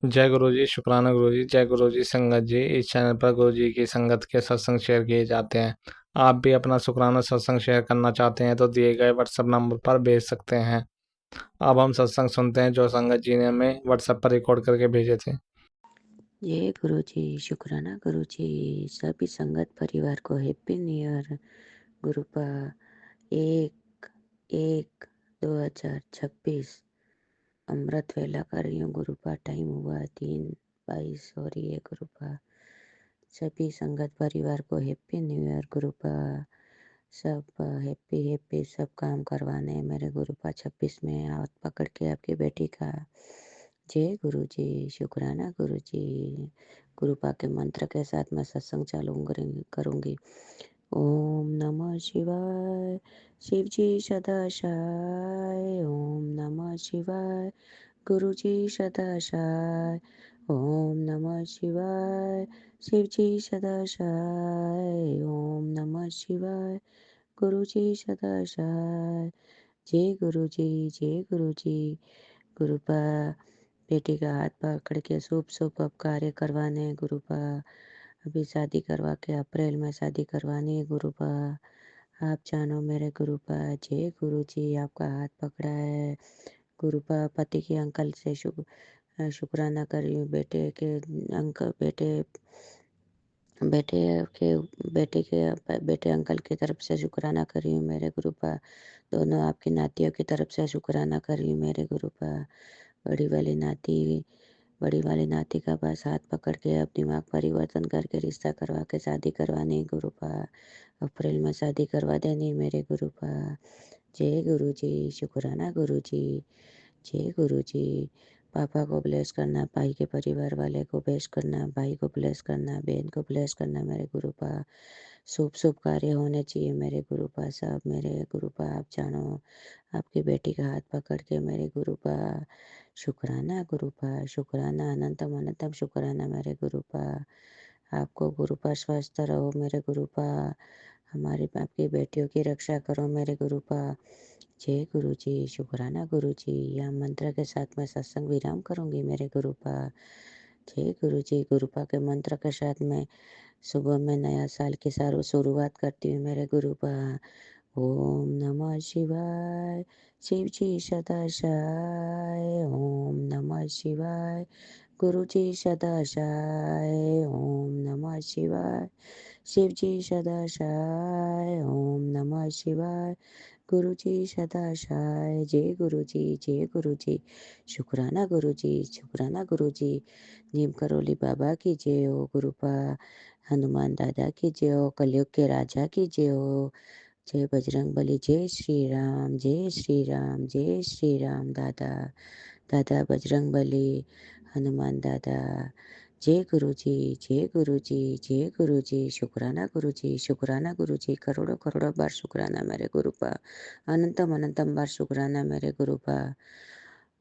जय गुरु जी, शुक्राना गुरु जी। जय गुरु जी। संगत जी, इस चैनल पर गुरु जी की संगत के सत्संग शेयर किए जाते हैं। आप भी अपना शुक्राना सत्संग शेयर करना चाहते हैं तो दिए गए व्हाट्सएप नंबर पर भेज सकते हैं। अब हम सत्संग सुनते हैं जो संगत जी ने हमें व्हाट्सएप पर रिकॉर्ड करके भेजे थे। जय गुरु जी, शुक्राना गुरु जी। सभी संगत परिवार को हैप्पी न्यू ईयर। गुरुपा 1/1/2026 अमृत वेला कर रही हूँ। गुरुपा टाइम हुआ 3:22 हो रही है। गुरुपा सभी संगत परिवार को हैप्पी न्यू ईयर। गुरुपा सब हैप्पी हैप्पी सब काम करवाने हैं मेरे गुरुपा 26 में हाथ पकड़ के आपकी बेटी का। जय गुरु जी, शुक्राना गुरु जी। गुरुपा के मंत्र के साथ मैं सत्संग चालू करूँगी। ओम नमः शिवाय। शिव जी सदाशाय। ओम नमः शिवाय। गुरु जी सदाशाय। ओम नमः शिवाय। शिव जी सदाशाय। ओम नमः शिवाय। गुरु जी सदाशाय। जय गुरु जी, जय गुरु जी। गुरुपा बेटी का हाथ पकड़ के शुभ शुभ अब कार्य करवाने हैं। गुरुपा अभी शादी करवा के अप्रैल में शादी करवानी है। गुरुपा आप जानो मेरे गुरुपा। जय गुरु जी, आपका हाथ पकड़ा है। गुरुपा पति के अंकल से शुक्राना कर रही हूँ। बेटे के अंकल बेटे के बेटे अंकल की तरफ से शुक्राना कर रही हूँ मेरे गुरुपा। दोनों आपकी नातियों की तरफ से शुक्राना कर रही हूँ मेरे गुरुपा। बड़ी वाली नाती बड़ी वाली नाती का बस हाथ पकड़ के अब दिमाग परिवर्तन करके रिश्ता करवा के शादी करवानी है। गुरुपा अप्रैल में शादी करवा देनी है मेरे गुरुपा। जय गुरु जी, शुक्राना गुरु जी। जय गुरु जी। पापा को ब्लेस करना, भाई के परिवार वाले को ब्लेस करना, भाई को ब्लेस करना, बहन को ब्लेस करना मेरे गुरुपा। शुभ शुभ कार्य होने चाहिए मेरे गुरुपा। सब मेरे गुरुपा आप जानो आपकी बेटी का हाथ पकड़ के मेरे गुरुपा। शुक्राना गुरुपा, शुक्राना अनंतम अनंतम शुक्राना मेरे गुरुपा। आपको गुरुपा स्वस्थ रहो मेरे गुरुपा। हमारी आपकी बेटियों की रक्षा करो मेरे गुरुपा। जय गुरु जी, शुक्राना गुरु जी। यह मंत्र के साथ मैं सत्संग विराम करूंगी मेरे गुरुपा। जय गुरु जी। गुरुपा के मंत्र के साथ मैं सुबह में नया साल की सारू शुरुआत करती हूँ मेरे गुरुपा। ओम नमः शिवाय। शिव जी सदाशाय। ओम नमः शिवाय। गुरु जी सदाशाय। ओम नमः शिवाय। शिव जी सदाशाय। ओम नमः शिवाय। गुरु जी सदाशाय। जय गुरु जी, जय गुरु जी। शुक्राना गुरु जी, शुक्राना गुरु जी। नीम करोली बाबा की जय हो। गुरुपा हनुमान दादा की जय हो। कलयुग के राजा की जय हो। जय बजरंग बली। जय श्री राम, जय श्री राम, जय श्री राम। दादा दादा बजरंग बली, हनुमान दादा। जय गुरु जी, जय गुरु जी, जय गुरु जी। शुक्राना गुरु जी, शुक्राना गुरु जी। करोड़ों करोड़ों बार शुक्राना मेरे गुरुपा। अनंतम अनंतम बार शुक्राना मेरे गुरुपा।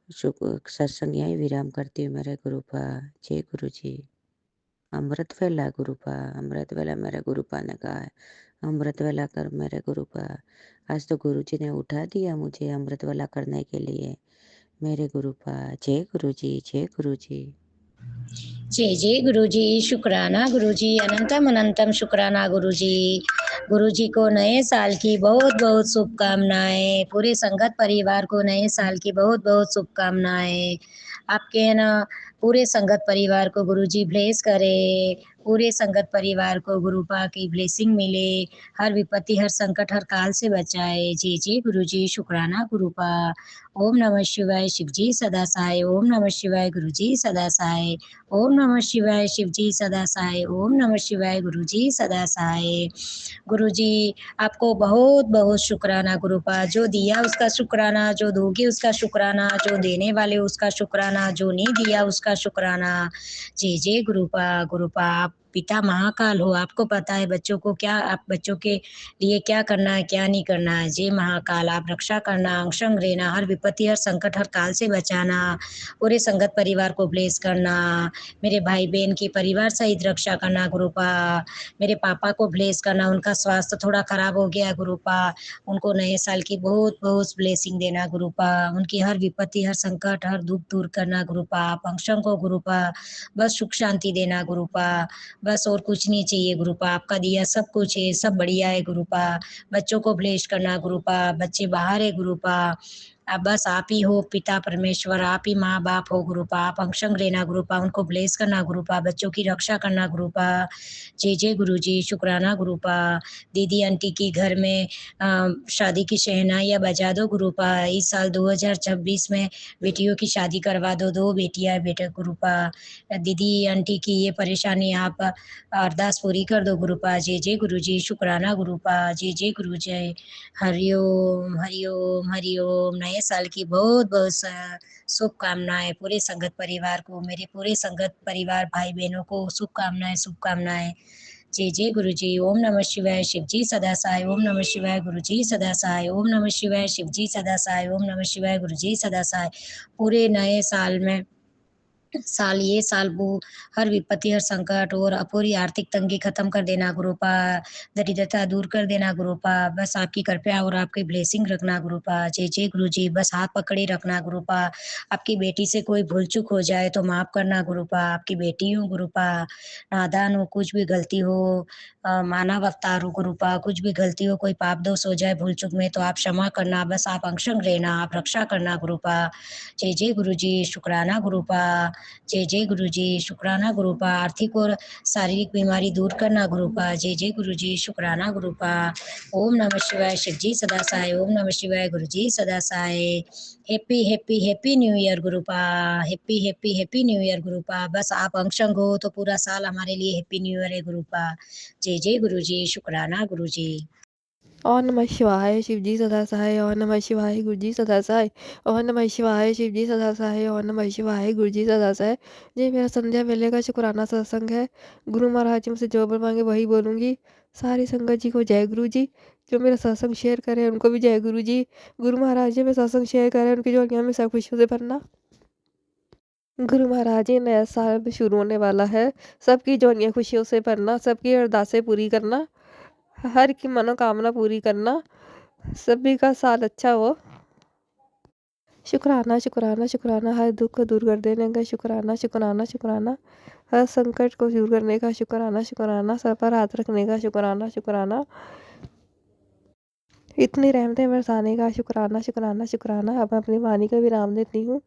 सत्संग यही विराम करती हूँ मेरे गुरुपा। जय गुरु जी। अमृत वेला गुरुपा, अमृत वेला मेरे गुरुपा ने कहा है। अमृत वेला कर मेरे गुरुपा। आज तो गुरु जी ने उठा दिया मुझे अमृत वेला करने के लिए मेरे गुरुपा। जय गुरु जी, जय गुरु जी। जय जय गुरु जी, शुक्राना गुरु जी, अनंतम अनंतम शुक्राना गुरु जी। गुरु जी को नए साल की बहुत बहुत शुभकामनाएं। पूरे संगत परिवार को नए साल की बहुत बहुत शुभकामनाएं। आपके है ना पूरे संगत परिवार को गुरु जी ब्लेस करे। पूरे संगत परिवार को गुरुपा की ब्लेसिंग मिले। हर विपत्ति हर संकट हर काल से बचाए। जय जय गुरु जी, शुक्राना गुरुपा। ओम नमः शिवाय। शिव जी सदा सहाय। ओम नमः शिवाय। गुरु जी सदा सहाय। ओम नमः शिवाय। शिव जी सदा सहाय। ओम नमः शिवाय। गुरु जी सदा सहाय। गुरु जी आपको बहुत बहुत शुक्राना गुरुपा। जो दिया उसका शुक्राना, जो दोगे उसका शुक्राना, जो देने वाले उसका शुक्राना, जो नहीं दिया उसका शुक्राना। जय जय गुरुपा। गुरुपा आप पिता महाकाल हो, आपको पता है बच्चों को क्या, आप बच्चों के लिए क्या करना है, क्या नहीं करना है। जय महाकाल, आप रक्षा करना, अंग-संग रहना, हर विपत्ति, हर संकट, हर काल से बचाना, पूरे संगत परिवार को ब्लेस करना, मेरे भाई-बहन की परिवार सहित रक्षा करना गुरुपा, मेरे पापा को ब्लेस करना, उनका स्वास्थ्य थोड़ा खराब हो गया गुरुपा, उनको नए साल की बहुत-बहुत ब्लेसिंग देना गुरुपा, उनकी हर विपत्ति, हर संकट, हर दुःख दूर करना गुरुपा, आप अंग-संग को गुरुपा, बस सुख शांति देना गुरुपा, बस और कुछ नहीं चाहिए गुरुपा, आपका दिया सब कुछ है, सब बढ़िया है गुरुपा, बच्चों को ब्लेस करना गुरुपा, बच्चे बाहर है गुरुपा, बस आप ही हो पिता परमेश्वर, आप ही माँ बाप हो गुरुपा, आप अंग-संग लेना गुरुपा, उनको ब्लेस करना गुरुपा, बच्चों की रक्षा करना गुरुपा। जय जय गुरुजी, शुक्राना गुरुपा, दीदी आंटी की घर में शादी की शहनाइयाँ बजा दो गुरुपा, इस साल 2026 में बेटियों की शादी करवा दो, 2 बेटियाँ बेटे गुरुपा, दीदी आंटी की ये परेशानी आप अरदास पूरी कर दो गुरुपा। जय जय गुरुजी, शुक्राना गुरुपा, जय जय गुरु जय। हरिओम हरिओम हरिओम। नए साल की बहुत-बहुत शुभकामनाएँ पूरे संगत परिवार को, मेरे पूरे संगत परिवार भाई-बहनों को शुभकामनाएँ, शुभकामनाएँ। जय जय गुरुजी। ओम नमः शिवाय, शिव जी सदा सहाय। ओम नमः शिवाय, गुरु जी सदा सहाय। ओम नमः शिवाय, शिव जी सदा सहाय। ओम नमः शिवाय, गुरु जी सदा सहाय। पूरे नए साल में ये साल वो हर विपत्ति, हर संकट और अपूरी आर्थिक तंगी खत्म कर देना गुरुपा, दरिद्रता दूर कर देना गुरुपा, बस आपकी कृपया और आपकी ब्लेसिंग रखना गुरुपा। जय जय गुरुजी, बस हाथ पकड़े रखना गुरुपा, आपकी बेटी से कोई भूल चूक हो जाए तो माफ करना गुरुपा, आपकी बेटी हूँ गुरुपा, नादान हो, कुछ भी गलती हो, मानव अवतार हो गुरुपा, कुछ भी गलती हो, कोई पाप दोष हो जाए भूल चूक में तो आप क्षमा करना, बस आप अंशंग रहना, आप रक्षा करना गुरुपा। जय जय गुरुजी, शुक्राना गुरुपा, जय जय गुरुजी, शुक्राना गुरुपा, आर्थिक और शारीरिक बीमारी दूर करना गुरुपा। जय जय गुरुजी, शुक्राना गुरुपा। ओम नमः शिवाय, शिव जी सदा सहाय। ओम नमः शिवाय, गुरु जी सदा सहाय। Happy happy happy new year गुरुपा, happy happy happy new year गुरुपा, बस आप अंशंग हो तो पूरा साल हमारे लिए हैप्पी न्यू ईयर है गुरुपा। जय जय गुरुजी, शुक्राना गुरुजी। ओम नमः शिवाय, शिव जी सदा सहाय। ओम नमः शिवाय, गुरु जी सदा सहाय। ओम नमः शिवाय, शिव जी सदा सहाय। ओम नमः शिवाय, गुरु जी सदा सहाय। ये मेरा संध्या वेले का शुक्राना सत्संग है। गुरु महाराज जी मुझसे जो बोल मांगे वही बोलूँगी। सारी संगत जी को जय गुरु जी। जो मेरा सत्संग शेयर करे उनको भी जय गुरु जी। गुरु महाराज जी में सत्संग शेयर करें उनकी झोलियों में सब खुशियों से भरना। गुरु महाराज जी नया साल भी शुरू होने वाला है। सबकी झोलियाँ खुशियों से भरना, सबकी अरदासें पूरी करना, हर की मनोकामना पूरी करना, सभी का साल अच्छा हो। शुक्राना शुक्राना शुक्राना, हर दुख को दूर कर देने का शुक्राना शुक्राना शुक्राना, हर संकट को दूर करने का शुक्राना शुक्राना, सर पर हाथ रखने का शुक्राना शुक्राना, इतनी रहमतें बरसाने का शुक्राना शुक्राना शुक्राना। अब मैं अपनी वाणी का विराम देती हूँ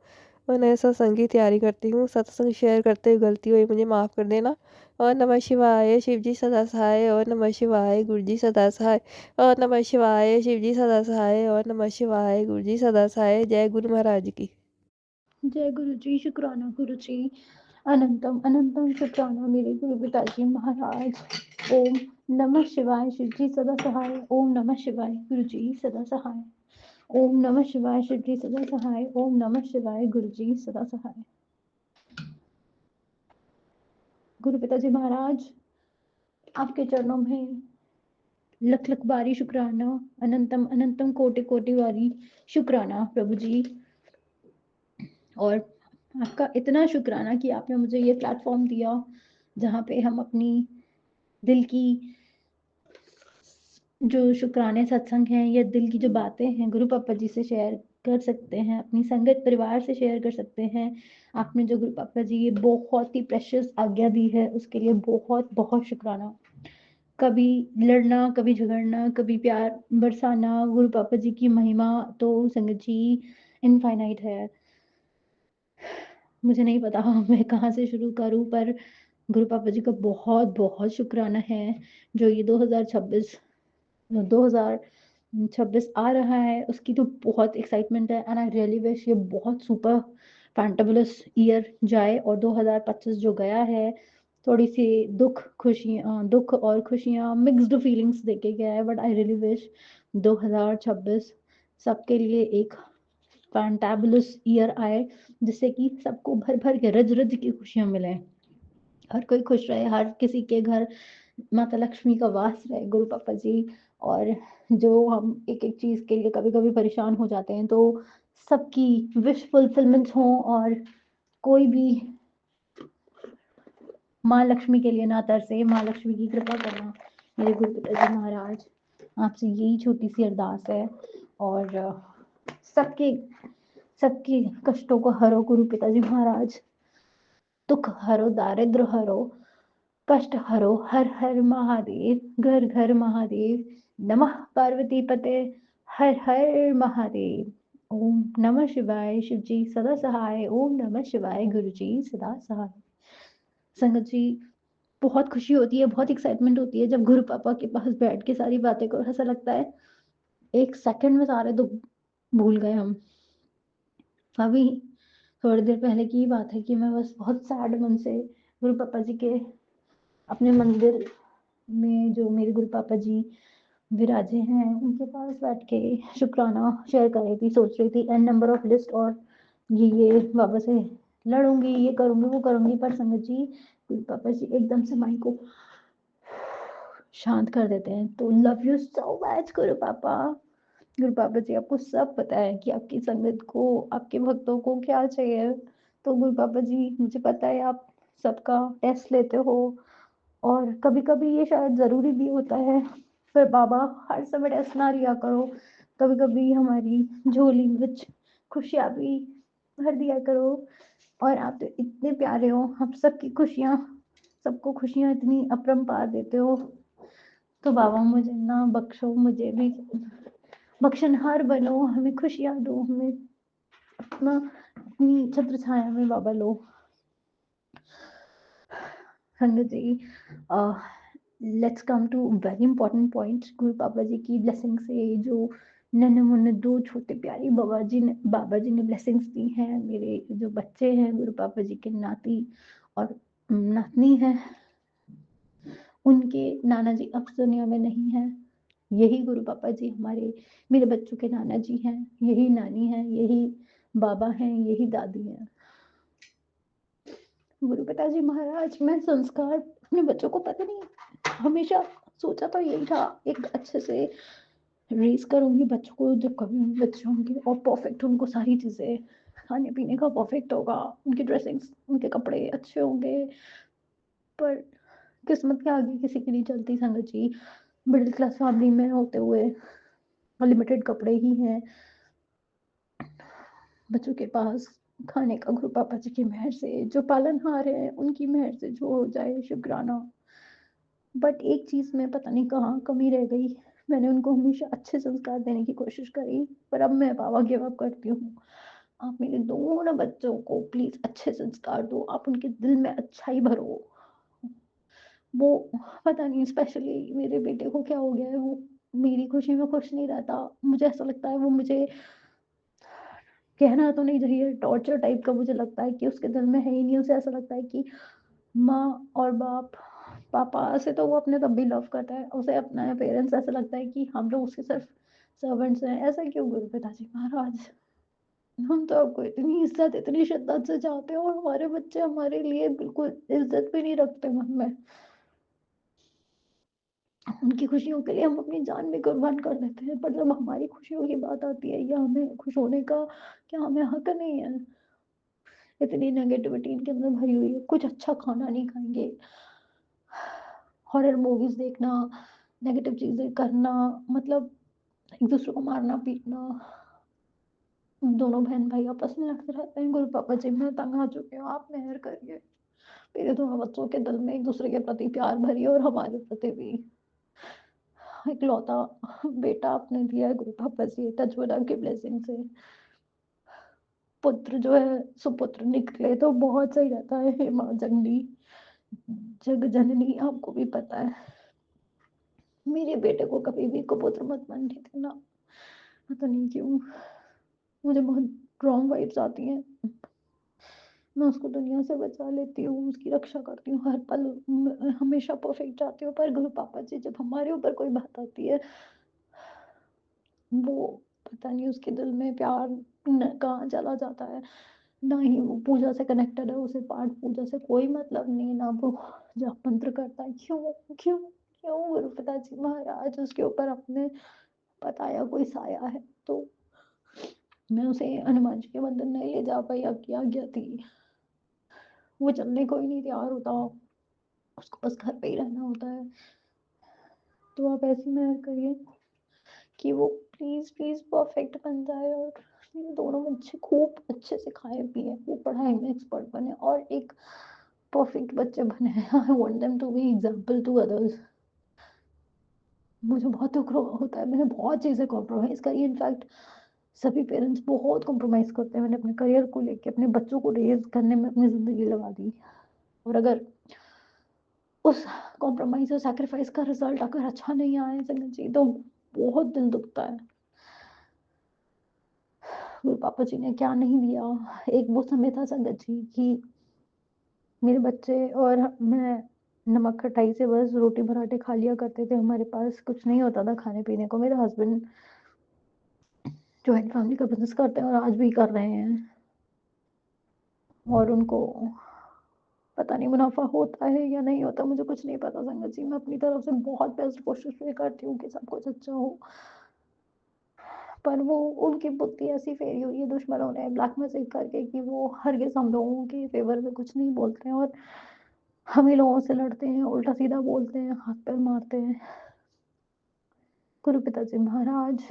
और नए सत्संग की तैयारी करती हूँ। सत्संग शेयर करते हुए गलती हुई मुझे माफ़ कर देना। और नमः शिवाय, शिव जी सदा सहाय। और नमः शिवाय, गुरु जी सदा सहाय। और नमः शिवाय, शिव जी सदा सहाय। और नमः शिवाय, गुरु जी सदा सहाय। जय गुरु महाराज की। जय गुरु जी, शुक्राना गुरु जी, अनंतम अनंतम शुक्राना मेरे गुरु पिताजी महाराज। ओम नमः शिवाय, शिव जी सदा सहाय। ओम नमः शिवाय, गुरु जी सदा सहाय। ओम नमः शिवाय, शिव जी सदा सहाय। ओम नमः शिवाय, गुरु जी सदा सहाय। गुरु पिताजी महाराज, आपके चरणों में लख लख बारी शुक्राना, अनंतम अनंतम कोटि कोटि बारी शुक्राना प्रभु जी। और आपका इतना शुक्राना कि आपने मुझे ये प्लेटफॉर्म दिया जहाँ पे हम अपनी दिल की जो शुक्राने सत्संग हैं या दिल की जो बातें हैं गुरु पापा जी से शेयर कर सकते हैं, अपनी संगत परिवार से शेयर कर सकते हैं। आपने जो गुरु पापा जी ये बहुत ही प्रेशियस आज्ञा दी है उसके लिए बहुत बहुत शुक्राना। कभी लड़ना, कभी झगड़ना, कभी प्यार बरसाना, गुरु पापा जी की महिमा तो संगत जी इनफाइनाइट है। मुझे नहीं पता मैं कहाँ से शुरू करूँ, पर गुरु पापा जी का बहुत बहुत शुक्राना है जो ये 2026 आ रहा है उसकी तो बहुत एक्साइटमेंट है। एंड आई रियली विश ये बहुत सुपर फैंटाबुलस ईयर जाए। और 2025 जो गया है थोड़ी सी दुख और खुशियाँ मिक्स्ड फीलिंग्स देके गया है, बट आई रियली विश 2026 सबके लिए एक फैंटाबुलस ईयर आए जिससे कि सबको भर भर के रज रज की खुशियाँ मिलें। हर कोई खुश रहे, हर किसी के घर माता लक्ष्मी का वास रहे गुरु पापा जी। और जो हम एक-एक चीज़ के लिए कभी-कभी परेशान हो जाते हैं, तो सबकी विश फुलफिलमेंट हो और कोई भी माँ लक्ष्मी के लिए ना तरसे, माँ लक्ष्मी की कृपा करना मेरे गुरु पिताजी महाराज। आपसे यही छोटी-सी अरदास है। और सबके सबके कष्टों को हरो गुरु पिताजी महाराज, दुःख हरो, दारिद्र्य हरो, कष्ट हरो। हर हर महादेव, घर घर महादेव। नमः पार्वती पते, हर हर महादेव। ओम नमः शिवाय, शिव जी सदा सहाय। ओम नमः शिवाय, गुरु जी सदा सहाय। संगत जी, बहुत खुशी होती है, बहुत एक्साइटमेंट होती है जब गुरु पापा के पास बैठ के सारी बातें करो। ऐसा लगता है एक सेकंड में सारे दुख भूल गए हम। अभी थोड़ी देर पहले की बात है कि मैं बस बहुत सैड मन से गुरु पापा जी के अपने मंदिर में, जो मेरे गुरु पापा जी विराजे हैं, उनके पास बैठ के शुक्राना शेयर कर रही थी। सोच रही थी एन नंबर ऑफ लिस्ट, और ये बाबा से लड़ूंगी, ये करूंगी, वो करूंगी। पर संगत जी, गुरु पापा जी एकदम से माइंड को शांत कर देते हैं। तो लव यू सो मच गुरु पापा। गुरु पापा जी, आपको सब पता है कि आपकी संगत को, आपके भक्तों को क्या चाहिए। तो गुरु पापा जी, मुझे पता है आप सबका टेस्ट लेते हो, और कभी कभी ये शायद जरूरी भी होता है। पर बाबा, हर समय टेस्ट ना लिया करो। कभी कभी हमारी झोली में खुशियाँ भी भर दिया करो। और आप तो इतने प्यारे हो, आप सबकी खुशियाँ, सबको खुशियाँ इतनी अपरंपार देते हो। तो बाबा, मुझे ना बख्शो, मुझे भी बख्शनहार बनो, हमें खुशियाँ दो, हमें अपना अपनी छत्र छाया में बाबा लो। संगत जी, let's come to very important point. गुरु पापा जी की ब्लेसिंग से जो नन्हे मुन्ने दो छोटे प्यारे बाबा जी ने ब्लेसिंग्स दी हैं, मेरे जो बच्चे हैं गुरु पापा जी के नाती और नातनी है, उनके नाना जी अब इस दुनिया में नहीं है। यही गुरु पापा जी हमारे, मेरे बच्चों के नाना जी हैं, यही नानी है, यही बाबा हैं, यही दादी हैं। गुरु पिताजी महाराज, मैं संस्कार अपने बच्चों को, पता नहीं, हमेशा सोचा तो यही था, एक अच्छे से रेस करूंगी बच्चों को, जब कभी बच्चे होंगे और परफेक्ट, उनको सारी चीजें, खाने पीने का परफेक्ट होगा, उनकी ड्रेसिंग, उनके कपड़े अच्छे होंगे। पर किस्मत के आगे किसी की नहीं चलती संगत जी। मिडिल क्लास फैमिली में होते हुए लिमिटेड कपड़े ही हैं बच्चों के पास खाने का। गुरु पापा जी की मेहर से, जो पालनहार है उनकी मेहर से जो हो जाए शुक्राना। बट एक चीज में पता नहीं कहाँ कमी रह गई। मैंने उनको हमेशा अच्छे संस्कार देने की कोशिश करी, पर अब मैं बाबा गिव अप करती हूँ। आप मेरे दोनों बच्चों को प्लीज अच्छे संस्कार दो, आप उनके दिल में अच्छाई भरो। वो पता नहीं, स्पेशली मेरे बेटे को क्या हो गया है, वो मेरी खुशी में खुश नहीं रहता। मुझे ऐसा लगता है, वो मुझे कहना तो नहीं चाहिए, टॉर्चर टाइप का मुझे लगता है कि उसके दिल में है ही नहीं। उसे ऐसा लगता है कि माँ और बाप, पापा से तो वो अपने तब भी लव करता है, उसे अपना पेरेंट्स ऐसा लगता है कि हम लोग उसके सिर्फ सर्वेंट्स हैं। ऐसा क्यों गुरु पिताजी महाराज? हम तो आपको इतनी इज्जत, इतनी शिद्दत से चाहते हैं, और हमारे बच्चे हमारे लिए बिल्कुल इज्जत भी नहीं रखते मन में। उनकी खुशियों के लिए हम अपनी जान भी कुर्बान कर देते हैं, पर जब हमारी खुशियों की बात आती है, या हमें खुश होने का, क्या हमें हक नहीं है? इतनी नेगेटिविटी इनके अंदर भरी हुई है, कुछ अच्छा खाना नहीं खाएंगे, हॉरर मूवीज देखना, नेगेटिव चीजें करना, मतलब एक दूसरे को मारना पीटना। दोनों बहन भाई आपस में लड़ते रहते हैं। गुरु पापा जी, मैं तंग आ चुकी हूँ, आप मेहर करिए। मेरे दोनों बच्चों के दिल में एक दूसरे के प्रति प्यार भरिए, और हमारे प्रति भी। इकलौता बेटा आपने दिया है गुरु पापा जी, टचवुड की ब्लेसिंग से। पुत्र जो है सुपुत्र निकले तो बहुत सही रहता है। हे माँ जननी, जग जननी, आपको भी पता है, मेरे बेटे को कभी भी कुपुत्र मत बनने देना। पता नहीं क्यों मुझे बहुत रॉन्ग वाइब्स आती हैं। मैं उसको दुनिया से बचा लेती हूँ, उसकी रक्षा करती हूँ हर पल, हमेशा परफेक्ट चाहती हूँ। पर गुरु पापा जी, जब हमारे ऊपर कोई बात आती है, वो पता नहीं उसके दिल में प्यार कहाँ चला जाता है। ना ही वो पूजा से कनेक्टेड है, उसे पाठ पूजा से कोई मतलब नहीं, ना वो जाप मंत्र करता है। क्यों क्यों क्यों गुरु पिताजी महाराज उसके ऊपर आपने बताया कोई साया है, तो मैं उसे हनुमान जी के मंदिर नहीं ले जा पाई, आपकी आज्ञा थी। वो चलने को ही नहीं तैयार होता, उसको बस घर पे ही रहना होता है। तो आप ऐसी मेहर करिए कि वो प्लीज प्लीज परफेक्ट बन जाए और मेरे दोनों बच्चे खूब अच्छे से खाए पिए, वो पढ़ाई में एक्सपर्ट बने और एक परफेक्ट बच्चे बने। I want them to be example to others. मुझे बहुत दुख होता है, मैंने बहुत चीज़ें कॉम्प्रोमाइज़ करी। इनफैक्ट सभी पेरेंट्स बहुत कॉम्प्रोमाइज़ करते हैं। मैंने अपने करियर को लेके, अपने बच्चों को रेज़ करने में अपनी ज़िंदगी लगा दी, और अगर उस कॉम्प्रोमाइज़ और सैक्रिफाइस का रिजल्ट अगर अच्छा नहीं आया संगत जी, तो बहुत दिल दुखता है। मेरे पापा जी ने क्या नहीं दिया। एक वो समय था संगत जी कि मेरे बच्चे और मैं नमक खटाई से बस रोटी पराठे खा लिया करते थे, हमारे पास कुछ नहीं होता था खाने पीने को। मेरे हस्बैंड जॉइंट फैमिली का बिजनेस करते हैं और आज भी कर रहे हैं, और उनको पता नहीं मुनाफा होता है या नहीं होता, मुझे कुछ नहीं पता संगत जी। मैं अपनी तरफ से बहुत बेस्ट कोशिश भी करती हूँ कि सब कुछ अच्छा हो, पर वो उनकी बुद्धि ऐसी फेरी हुई है दुश्मनों ने ब्लैक मैजिक करके कि वो हरगिज हम लोगों के फेवर में कुछ नहीं बोलते हैं, और हम ही लोगों से लड़ते हैं, उल्टा सीधा बोलते हैं, हाथ पैर मारते हैं। गुरु पिताजी महाराज,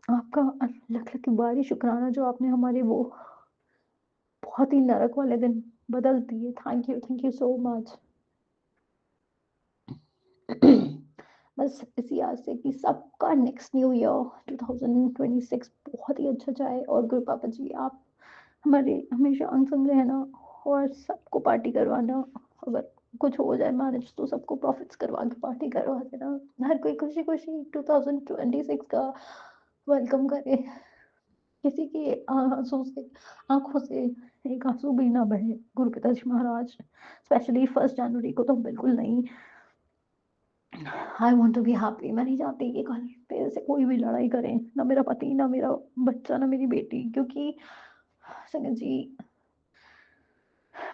आपका लख लख की बारी शुक्राना जो आपने हमारे वो बहुत ही नरक वाले दिन बदल दिए। Thank you so much. बस इसी आस से कि सबका नेक्स्ट न्यू ईयर 2026 बहुत ही अच्छा जाए, और गुरु पापा जी आप हमारे हमेशा अंग संग रहना और सबको पार्टी करवाना। अगर कुछ हो जाए मैनेज तो सबको प्रॉफिट्स करवा के पार्टी करवा देना। हर कोई खुशी खुशी 2026 का वेलकम करे। किसी की आंसू से आंखों से एक आंसू भी ना बहे गुरु पिताजी महाराज, स्पेशली 1 जनवरी को तो बिल्कुल नहीं। I want to be happy. मैं नहीं चाहती कि कल मेरे से कोई भी लड़ाई करे, ना मेरा पति, ना मेरा बच्चा, ना मेरी बेटी, क्योंकि संगत जी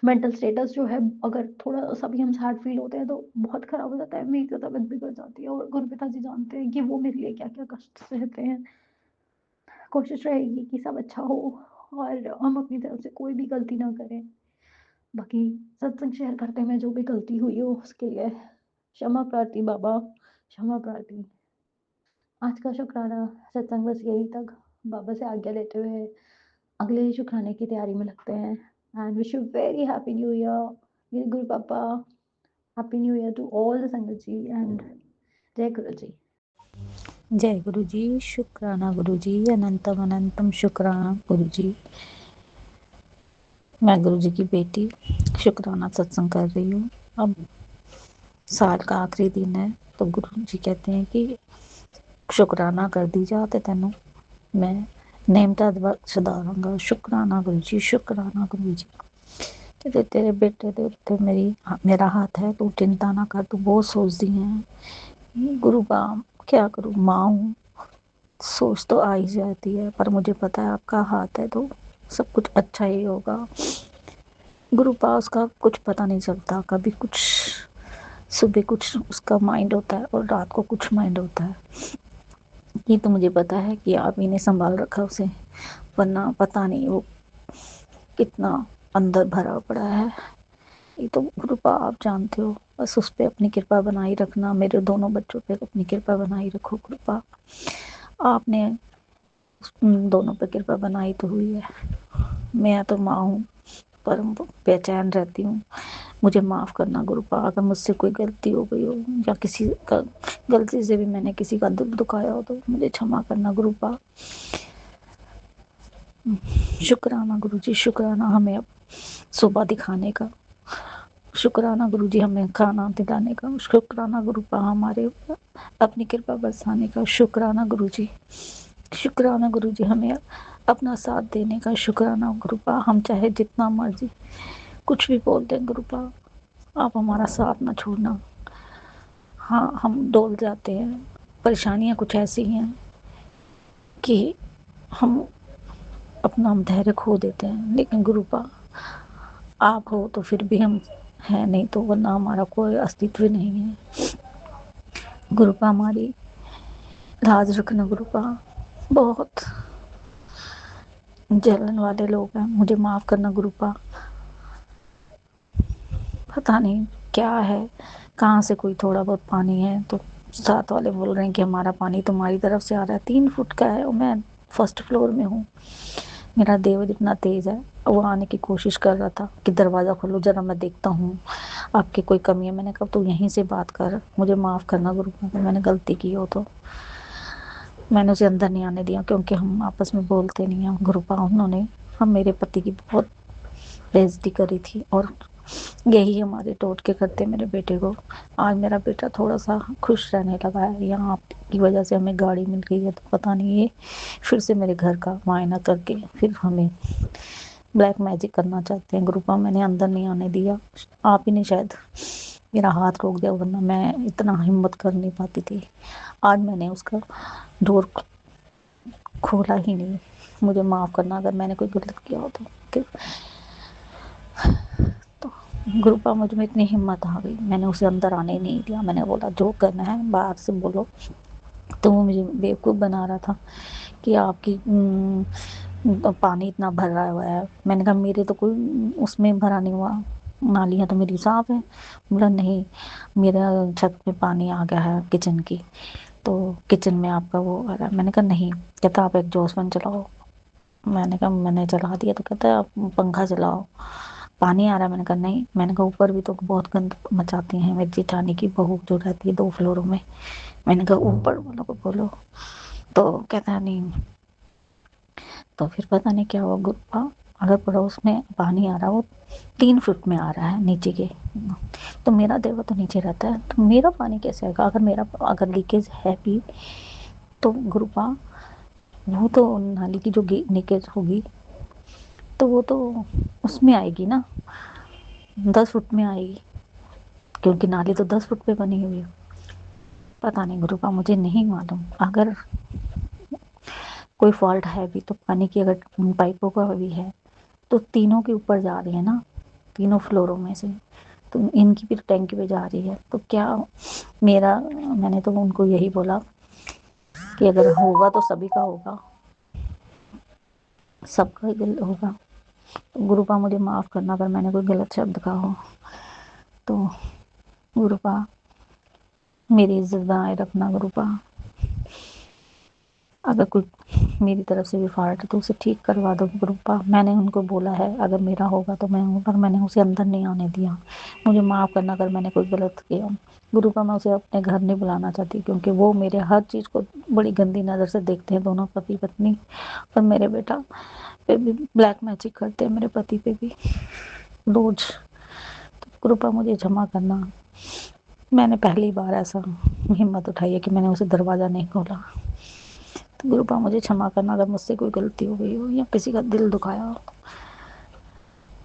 मेंटल स्टेटस जो है अगर थोड़ा सा भी हम सैड फील होते हैं तो बहुत खराब हो जाता है, मेरी तो तबीयत बिगड़ जाती है, और गुरु पिताजी जानते हैं कि वो मेरे लिए क्या क्या कष्ट सहते हैं। कोशिश रहेगी कि सब अच्छा हो और हम अपनी तरफ से कोई भी गलती ना करें। बाकी सत्संग शेयर करते में जो भी गलती हुई हो उसके लिए क्षमा प्रार्थी बाबा, क्षमा प्रार्थी। आज का शुक्राना सत्संग बस यही तक। बाबा से आज्ञा लेते हुए अगले शुक्राने की तैयारी में लगते हैं। And wish you very happy new year मेरे गुरु पापा। Happy new year to all the sangat ji, and जय गुरु जी। जय गुरु जी। शुक्राना गुरु जी, अनंतम अनंतम शुक्राना गुरु जी। मैं गुरु जी की बेटी शुक्राना सत्संग कर रही हूँ। अब साल का आखिरी दिन है तो गुरु जी कहते हैं कि शुक्राना कर दी जा ते तेनों मैं नेमता सुधारांगा। शुक्राना गुरु जी, शुक्राना गुरु जी। कहते तेरे बेटे दे उत्ते मेरा हाथ है, तू चिंता ना कर, तू बहुत सोचती है। गुरु का क्या करूँ, माँ हूँ, सोच तो आ ही जाती है, पर मुझे पता है आपका हाथ है तो सब कुछ अच्छा ही होगा। गुरु पास का कुछ पता नहीं चलता, कभी कुछ सुबह कुछ उसका माइंड होता है और रात को कुछ माइंड होता है। ये तो मुझे पता है कि आप ही ने संभाल रखा उसे, वरना पता नहीं वो कितना अंदर भरा पड़ा है। ये तो गुरुपा आप जानते हो, बस उस पर अपनी कृपा बनाई रखना। मेरे दोनों बच्चों पे अपनी कृपा बनाई रखो गुरुपा। आपने दोनों पे कृपा बनाई तो हुई है। मैं तो माँ हूँ पर बेचैन रहती हूँ, मुझे माफ़ करना गुरुपा अगर मुझसे कोई गलती हो गई हो या किसी का गलती से भी मैंने किसी का दिल दुखाया हो तो मुझे क्षमा करना गुरुपा। शुक्राना गुरु जी, शुक्राना हमें अब सुबह दिखाने का, शुक्राना गुरु जी हमें खाना दिलाने का, शुक्राना गुरुपा हमारे अपनी कृपा बरसाने का, शुक्राना गुरु जी, शुक्राना गुरु जी हमें अपना साथ देने का, शुक्राना गुरुपा। हम चाहे जितना मर्जी कुछ भी बोल दें गुरुपा, आप हमारा साथ ना छोड़ना। हाँ हम डोल जाते हैं, परेशानियाँ कुछ ऐसी हैं कि हम अपना हम धैर्य खो देते हैं, लेकिन गुरुपा आप हो तो फिर भी हम हैं, नहीं तो वरना हमारा कोई अस्तित्व नहीं है। गुरुपा हमारी लाज रखना गुरुपा। बहुत जलन वाले लोग हैं, मुझे माफ़ करना गुरुपा। पता नहीं क्या है, कहाँ से कोई थोड़ा बहुत पानी है तो साथ वाले बोल रहे हैं कि हमारा पानी तुम्हारी तरफ से आ रहा है। 3 फुट का है और मैं फर्स्ट फ्लोर में हूँ। मेरा देवर इतना तेज़ है, वो आने की कोशिश कर रहा था कि दरवाज़ा खोलो ज़रा, मैं देखता हूँ आपकी कोई कमी है। मैंने कहा तू यहीं से बात कर, मुझे माफ़ करना गुरुपा, मैंने गलती की हो तो। मैंने उसे अंदर नहीं आने दिया क्योंकि हम आपस में बोलते नहीं हैं गुरुपा। उन्होंने हम मेरे पति की बहुत बेइज्जती करी थी और यही हमारे टोटके करते मेरे बेटे को। आज मेरा बेटा थोड़ा सा खुश रहने लगा है, यहाँ आपकी वजह से हमें गाड़ी मिल गई है, तो पता नहीं ये फिर से मेरे घर का मुआयना करके फिर हमें ब्लैक मैजिक करना चाहते हैं गुरुपा। मैंने अंदर नहीं आने दिया, आप ही ने शायद मेरा हाथ रोक दिया, वरना मैं इतना हिम्मत कर नहीं पाती थी। आज मैंने उसका डोर खोला ही नहीं। मुझे माफ़ करना अगर मैंने कोई गलत किया हो तो गुरुपा मुझ में इतनी हिम्मत आ गई, मैंने उसे अंदर आने ही नहीं दिया। मैंने बोला जो करना है बाहर से बोलो। तो वो मुझे बेवकूफ़ बना रहा था कि आपकी पानी इतना भरा हुआ है। मैंने कहा मेरे तो कोई उसमें भरा नहीं हुआ, नालियाँ तो मेरी साफ़ है। बोला नहीं, मेरा छत पे पानी आ गया है किचन की, तो किचन में आपका वो आ रहा है। मैंने कहा नहीं, कहता आप एग्जॉस्ट फैन चलाओ। मैंने कहा मैंने चला दिया, तो कहता है आप पंखा चलाओ, पानी आ रहा है। मैंने कहा नहीं। मैंने कहा ऊपर भी तो बहुत गंद मचाती हैं मेरी जेठानी की बहू जो रहती है 2 फ्लोरों में। मैंने कहा ऊपर वालों को बोलो, तो कहता है नहीं। तो फिर पता नहीं क्या हुआ गुरुपा, अगर पड़ोस में पानी आ रहा वो 3 फुट में आ रहा है नीचे के, तो मेरा देवर तो नीचे रहता है, तो मेरा पानी कैसे आएगा? अगर लीकेज है भी तो गुरुपा वो तो नाली की जो लीकेज होगी तो वो तो उसमें आएगी ना, 10 फुट में आएगी, क्योंकि नाली तो 10 फुट पे बनी हुई है। पता नहीं गुरुपा, मुझे नहीं मालूम। अगर कोई फॉल्ट है भी तो पानी की, अगर पाइपों का भी है तो तीनों के ऊपर जा रही है ना, तीनों फ्लोरों में से, तो इनकी भी टैंकी पे जा रही है। तो क्या मैंने तो उनको यही बोला कि अगर होगा तो सभी का होगा, सबका ही गलत होगा। तो गुरुपा मुझे माफ़ करना अगर मैंने कोई गलत शब्द कहा हो तो। गुरुपा मेरी इज्जत बनाए रखना गुरुपा। अगर कोई मेरी तरफ से भी फॉल्ट है तो उसे ठीक करवा दो गुरुपा। मैंने उनको बोला है अगर मेरा होगा तो मैं हूँ, पर मैंने उसे अंदर नहीं आने दिया। मुझे माफ़ करना अगर मैंने कोई गलत किया गुरुपा। मैं उसे अपने घर नहीं बुलाना चाहती क्योंकि वो मेरे हर चीज़ को बड़ी गंदी नज़र से देखते हैं, दोनों पति पत्नी। पर मेरे बेटा पे भी ब्लैक मैजिक करते हैं, मेरे पति पे भी रोज़। तो गुरुपा मुझे क्षमा करना, मैंने पहली बार ऐसा हिम्मत उठाई है कि मैंने उसे दरवाज़ा नहीं खोला। तो गुरुपा मुझे क्षमा करना अगर मुझसे कोई गलती हो गई हो या किसी का दिल दुखाया हो।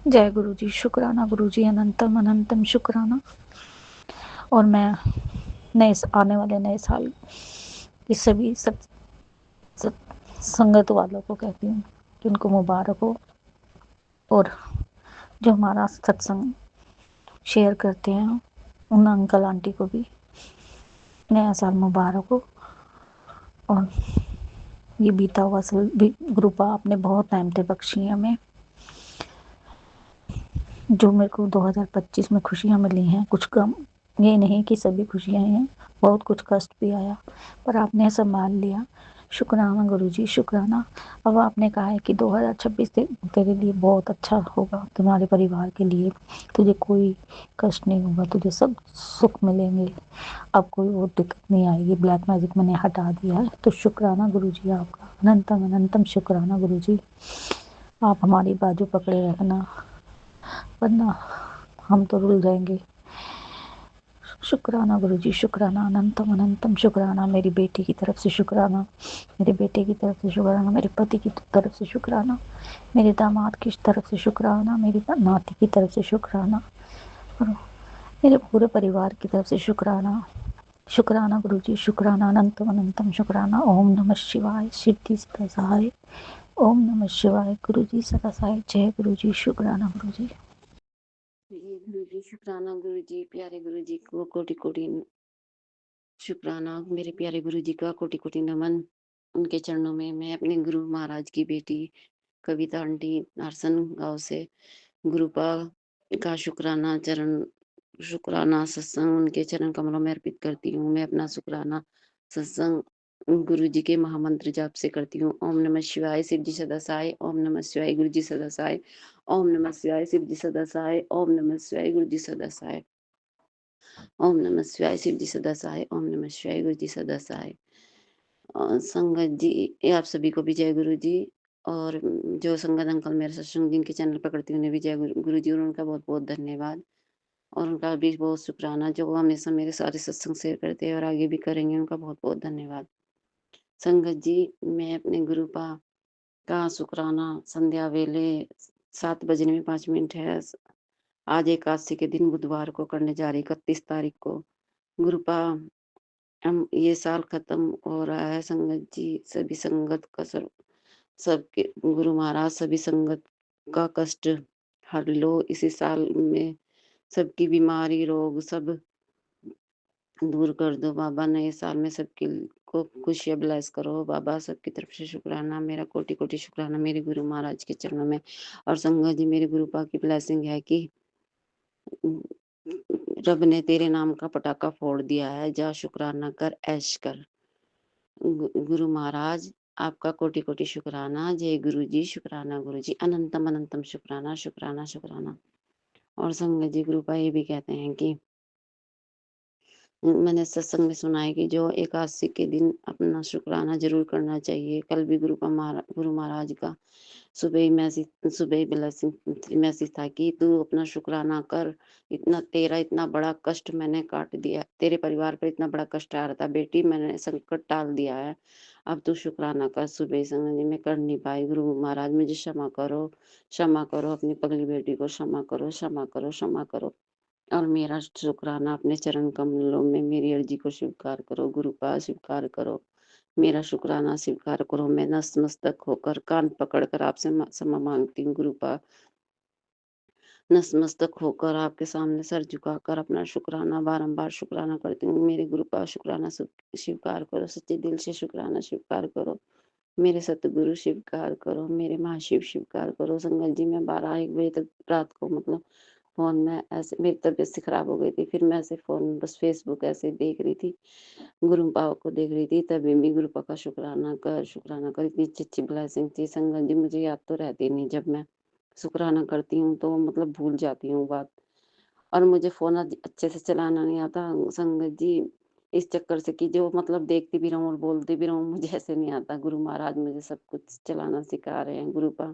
जय गुरु जी, शुक्राना गुरु जी, अनंतम अनंतम शुक्राना। और मैं आने वाले नए साल की सभी संगत वालों को कहती हूँ कि उनको मुबारक हो, और जो हमारा सत्संग शेयर करते हैं उन अंकल आंटी को भी नया साल मुबारक हो। और ये बीता हुआ साल भी गुरुपा आपने बहुत टाइम से बख्शी है हमें, जो मेरे को 2025 में खुशियाँ मिली हैं, कुछ कम, ये नहीं कि सभी खुशियाँ हैं, बहुत कुछ कष्ट भी आया पर आपने संभाल लिया। शुक्राना गुरुजी, शुक्राना। अब आपने कहा है कि 2026 तेरे लिए बहुत अच्छा होगा, तुम्हारे परिवार के लिए, तुझे कोई कष्ट नहीं होगा, तुझे सब सुख मिलेंगे, अब कोई वो दिक्कत नहीं आएगी। ब्लैक मैजिक मैंने हटा दिया है। तो शुक्राना गुरुजी आपका, अनंतम अनंतम शुक्राना गुरुजी। आप हमारी बाजू पकड़े रखना, वरना हम तो रुल जाएंगे। शुक्राना गुरुजी, शुक्राना, अनंतम अनंतम शुक्राना। मेरी बेटी की तरफ से शुक्राना, मेरे बेटे की तरफ से शुक्राना, मेरे पति की तरफ से शुक्राना, मेरे दामाद की तरफ से शुक्राना, मेरी नाती की तरफ से शुक्राना, और मेरे पूरे परिवार की तरफ से शुक्राना। शुक्राना गुरुजी, शुक्राना, अनंतम अनंतम शुक्राना। ओम नमः शिवाय, सिद्धि सहाय। ओम नमः शिवाय। गुरु जी सदा सहाय। जय गुरु जी। शुक्राना गुरु जी। गुरु जी शुक्राना गुरु जी, प्यारे गुरु जी को कोटि कोटि शुक्राना। मेरे प्यारे गुरु जी का कोटि कोटि नमन। उनके चरणों में मैं अपने गुरु महाराज की बेटी कविता आंटी नारसन गांव से गुरुपा का शुक्राना सत्संग उनके चरण कमलों में अर्पित करती हूँ। मैं अपना शुक्राना सत्संग गुरु जी के महामंत्र जाप से करती हूँ। ओम नमः शिवाय, शिव जी सदा सहाय। ओम नमः शिवाय, गुरु जी सदा सहाय। ओम नमः शिवाय, शिव जी सदा सहाय। ओम नमः शिवाय, गुरु जी सदा सहाय। ओम नमः शिवाय, शिव जी सदा सहाय। ओम नमः शिवाय, गुरु जी सदा सहाय। संगत जी, आप सभी को भी जय गुरु जी। और जो संगत अंकल मेरे सत्संग जिनके चैनल पर करती हूँ, उन्हें भी जय गुरु जी, और उनका बहुत बहुत धन्यवाद और उनका भी बहुत शुक्राना जो वो हमेशा मेरे सारे सत्संग शेयर करते हैं और आगे भी करेंगे। उनका बहुत बहुत धन्यवाद। संगत जी, मैं अपने गुरुपा का शुक्राना संध्या वेले 7 बजने में 5 मिनट है। आज एकादशी के दिन बुधवार को करने जा रही 31 तारीख को। गुरुपा हम ये साल खत्म हो रहा है संगत जी। सभी संगत का सबके गुरु महाराज सभी संगत का कष्ट हर लो इसी साल में। सबकी बीमारी रोग सब दूर कर दो बाबा। नए साल में सबकी को खुशियाँ ब्लेस करो बाबा। सबकी तरफ से शुक्राना, मेरा कोटि कोटि शुक्राना मेरे गुरु महाराज के चरणों में। और संगत जी, मेरे गुरुपा की ब्लेसिंग है कि रब ने तेरे नाम का पटाखा फोड़ दिया है, जा शुक्राना कर, ऐश कर। गुरु महाराज आपका कोटि कोटि शुक्राना। जय गुरु जी। शुक्राना गुरु जी, अनंतम अनंतम शुक्राना शुक्राना शुक्राना। और संगत जी, गुरुपा ये भी कहते हैं कि मैंने सत्संग में सुना है कि जो एकादशी के दिन अपना शुक्राना जरूर करना चाहिए। कल भी गुरु महाराज का सुबह ही मैसेज था कि तू अपना शुक्राना कर। तेरा इतना बड़ा कष्ट मैंने काट दिया, तेरे परिवार पर इतना बड़ा कष्ट आ रहा था बेटी, मैंने संकट टाल दिया है। अब तू शुक्राना कर। सुबह संगत जी मैं कर नहीं पाई। गुरु महाराज मुझे क्षमा करो, अपनी पगली बेटी को क्षमा करो, क्षमा करो, क्षमा करो। और मेरा शुक्राना अपने चरण कमलों में मेरी अर्जी को स्वीकार करो। गुरु का स्वीकार करो, मेरा शुक्राना स्वीकार करो। मैं नतमस्तक होकर कान पकड़कर आपसे क्षमा मांगती हूँ। गुरु का नतमस्तक होकर आपके सामने सर झुकाकर अपना शुक्राना बारंबार शुक्राना करती हूँ। मेरे गुरु का शुक्राना स्वीकार करो, सच्चे दिल से शुक्राना स्वीकार करो। मेरे सतगुरु स्वीकार करो, मेरे महाशिव स्वीकार करो। संगत जी मैं 12-1 बजे तक रात को मतलब फ़ोन में ऐसे मेरी तबीयत सी खराब हो गई थी। फिर मैं ऐसे फ़ोन बस फ़ेसबुक ऐसे देख रही थी, गुरु पाव को देख रही थी। तभी भी गुरु पाव का शुक्राना कर, इतनी अच्छी-अच्छी ब्लेसिंग थी। संगत जी मुझे याद तो रहती नहीं, जब मैं शुक्राना करती हूँ तो मतलब भूल जाती हूँ बात। और मुझे फ़ोन अच्छे से चलाना नहीं आता संगत जी, इस चक्कर से कि जो मतलब देखती भी रहूँ और बोलती भी रहूँ, मुझे ऐसे नहीं आता। गुरु महाराज मुझे सब कुछ चलाना सिखा रहे हैं। गुरु का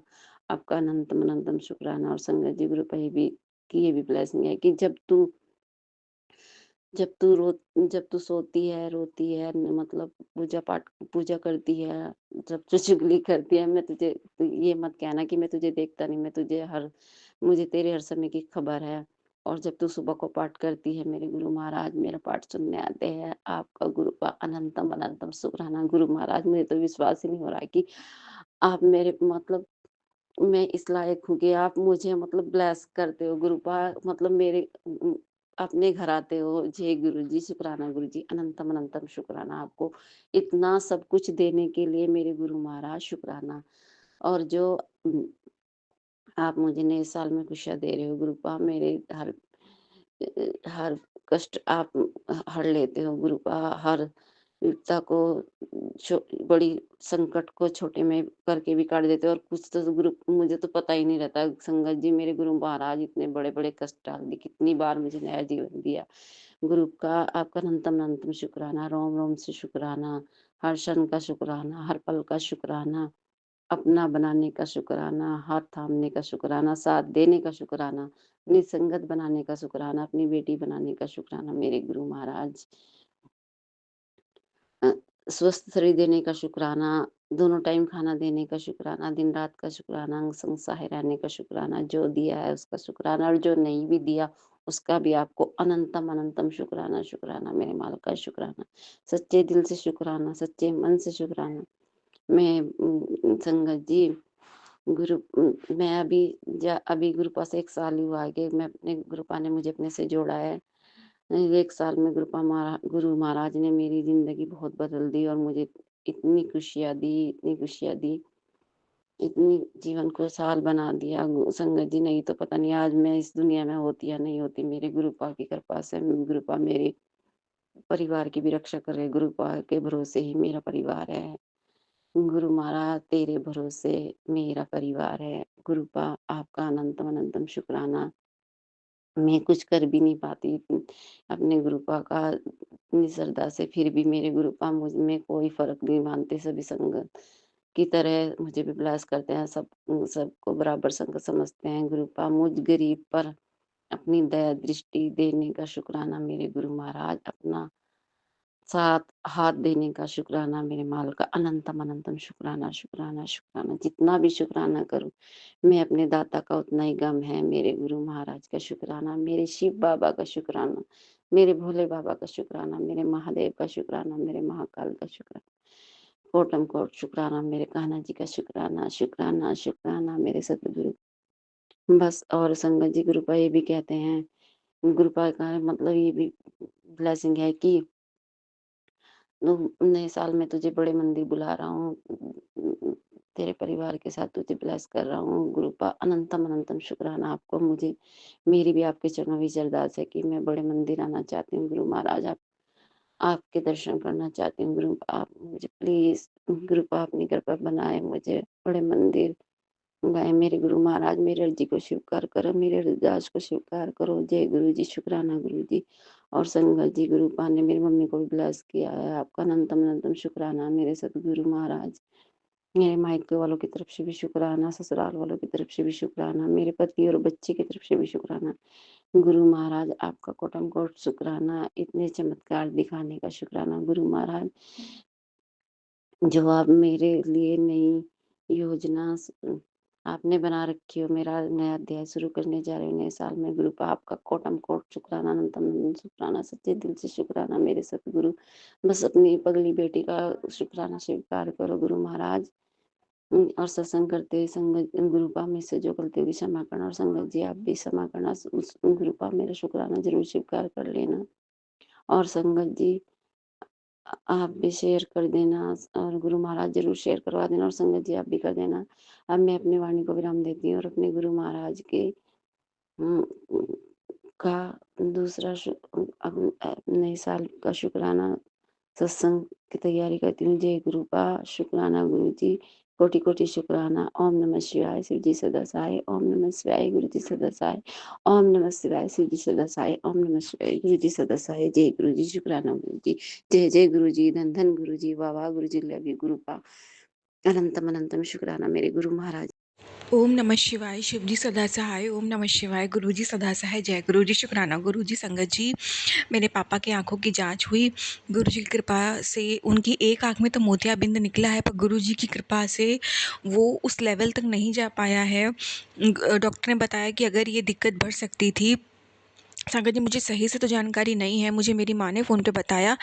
आपका अनंतम अनंतम शुक्राना। और संगत जी, गुरु का ये भी ब्लेसिंग है कि जब तू सोती है, रोती है, मतलब पूजा करती है, जब तू चुगली करती है, मैं तुझे ये मत कहना कि मैं तुझे देखता नहीं, मुझे तेरे हर समय की खबर है। और जब तू सुबह को पाठ करती है, मेरे गुरु महाराज मेरा पाठ सुनने आते हैं। आपका गुरु का अनंतम अनंतम शुक्राना। गुरु महाराज, मुझे तो विश्वास ही नहीं हो रहा कि आप मेरे मतलब मैं इस लायक हूँ कि आप मुझे मतलब ब्लेस करते हो। गुरुपा मतलब मेरे अपने घर आते हो। जय गुरु जी। शुक्राना गुरु जी, अनंतम अनंतम शुक्राना आपको इतना सब कुछ देने के लिए मेरे गुरु महाराज। शुक्राना। और जो आप मुझे नए साल में खुशियाँ दे रहे हो गुरुपा, मेरे हर कष्ट आप हर लेते हो गुरुपा। हर विपदा को बड़ी संकट को छोटे में करके भी काट देते हो। और कुछ तो गुरु मुझे तो पता ही नहीं रहता संगत जी, मेरे गुरु महाराज इतने बड़े बड़े कष्ट डाल दिए, कितनी बार मुझे नया जीवन दिया। गुरु का आपका अनंतम अनंतम शुक्राना, रोम रोम से शुक्राना, हर क्षण का शुक्राना, हर पल का शुक्राना, अपना बनाने का शुक्राना, हाथ थामने का शुक्राना, साथ देने का शुक्राना, अपनी संगत बनाने का शुक्राना, अपनी बेटी बनाने का शुक्राना मेरे गुरु महाराज। अ, स्वस्थ शरीर देने का शुक्राना, दोनों टाइम खाना देने का शुक्राना, दिन रात का शुक्राना, अंग संग सहाय रहने का शुक्राना, जो दिया है उसका शुक्राना, और जो नहीं भी दिया उसका भी आपको अनंतम अनंतम शुक्राना। शुक्राना मेरे मालिक का शुक्राना, सच्चे दिल से शुक्राना, सच्चे मन से शुक्राना। मैं संगत जी मैं अभी गुरुपा से 1 साल ही हुआ है कि मैं अपने गुरुपा ने मुझे अपने से जोड़ा है। 1 साल में गुरु महाराज ने मेरी ज़िंदगी बहुत बदल दी और मुझे इतनी खुशियाँ दी, इतनी जीवन को साल बना दिया संगत जी, नहीं तो पता नहीं आज मैं इस दुनिया में होती या नहीं होती। मेरे गुरुपा की कृपा से गुरुपा मेरे परिवार की भी रक्षा कर रहे, गुरुपा के भरोसे ही मेरा परिवार है। गुरु महाराज तेरे भरोसे मेरा परिवार है। गुरुपा आपका अनंतम अनंतम शुक्राना। मैं कुछ कर भी नहीं पाती अपने गुरुपा का इतनी श्रद्धा से, फिर भी मेरे गुरुपा मुझ में कोई फ़र्क नहीं मानते, सभी संगत की तरह मुझे भी ब्लेस करते हैं, सबको बराबर संगत समझते हैं। गुरुपा मुझ गरीब पर अपनी दया दृष्टि देने का शुक्राना मेरे गुरु महाराज, अपना साथ हाथ देने का शुक्राना मेरे माल का अनंतम अनंतम शुक्राना, शुक्राना, शुक्राना। जितना भी शुक्राना करूँ, मैं अपने दाता का उतना ही गम है। मेरे गुरु महाराज का शुक्राना, मेरे शिव बाबा का शुक्राना, मेरे भोले बाबा का शुक्राना, मेरे महादेव का शुक्राना, मेरे महाकाल का शुक्राना, कोटम कोट शुक्राना, मेरे कान्हा जी का शुक्राना, शुक्राना, शुक्राना मेरे सतगुरु। बस और संगत जी गुरुपा ये भी कहते हैं, गुरुपा का मतलब ये भी ब्लेसिंग है कि नए साल में तुझे बड़े मंदिर बुला रहा हूँ, तेरे परिवार के साथ तुझे ब्लेस कर रहा हूँ। गुरुपा अनंतम अनंतम शुक्राना आपको। मुझे मेरी भी आपके चरणों में अरदास है कि मैं बड़े मंदिर आना चाहती हूँ। गुरु महाराज आपके दर्शन करना चाहती हूँ। गुरु आप मुझे प्लीज़ गुरुपा अपनी कृपा बनाए, मुझे बड़े मंदिर बुलाए। मेरे गुरु महाराज मेरी अर्जी को स्वीकार करो, मेरे अरदास को स्वीकार करो। जय गुरु जी, शुक्राना गुरु जी। और संगत जी गुरुपा ने मेरी मम्मी को भी ब्लेस किया है, आपका अनंतम अनंतम शुक्राना मेरे सतगुरु महाराज। मेरे मायके वालों की तरफ से भी शुक्राना, ससुराल वालों की तरफ से भी शुक्राना, मेरे पति और बच्चे की तरफ से भी शुक्राना। गुरु महाराज आपका कोटम कोट शुक्राना, इतने चमत्कार दिखाने का शुक्राना गुरु महाराज। जो आप मेरे लिए नई योजना आपने बना रखी हो, मेरा नया अध्याय शुरू करने जा रहे हो नए साल में, गुरुपा आपका कोटम कोट शुक्राना, अनंतम अनंत शुक्राना, सच्चे दिल से शुक्राना मेरे सतगुरु। बस अपनी पगली बेटी का शुक्राना स्वीकार करो गुरु महाराज। और सत्संग करते संगत गुरुपा में से जो गलती होगी क्षमा करना, और संगत जी आप भी क्षमा करना, उस गुरुपा मेरा शुक्राना जरूर स्वीकार कर लेना। और संगत जी आप भी शेयर कर देना, और गुरु महाराज जरूर शेयर करवा देना, और संगत जी आप भी कर देना। अब मैं अपनी वाणी को विराम देती हूँ और अपने गुरु महाराज के का दूसरा नए साल का शुक्राना सत्संग की तैयारी करती हूँ। जय गुरुपा, शुक्राना गुरु जी, कोटि कोटि शुक्राना। ओम नमः शिवाय, शिव जी सदा सहाय। ओम नमः शिवाय, गुरु जी सदा सहाय। ओम नमः शिवाय, शिव जी सदा सहाय। ओम नमः शिवाय, गुरु जी सदा सहाय। जय गुरु जी, शुक्राना गुरु जी। जय जय गुरु जी, धन धन गुरु जी, वाह वाह गुरु जी, लव यू गुरुपा। अनंतम अनंतम शुक्राना मेरे गुरु महाराज। ओम नमः शिवाय, शिव जी सदा सहाय। ओम नमः शिवाय, गुरु जी सदा सहाय। जय गुरु जी, शुक्राना गुरु जी। संगत जी, मेरे पापा की आंखों की जांच हुई, गुरु जी की कृपा से उनकी एक आंख में तो मोतियाबिंद निकला है, पर गुरु जी की कृपा से वो उस लेवल तक नहीं जा पाया है। डॉक्टर ने बताया कि अगर ये दिक्कत बढ़ सकती थी। संगत जी, मुझे सही से तो जानकारी नहीं है, मुझे मेरी माँ ने फ़ोन पे बताया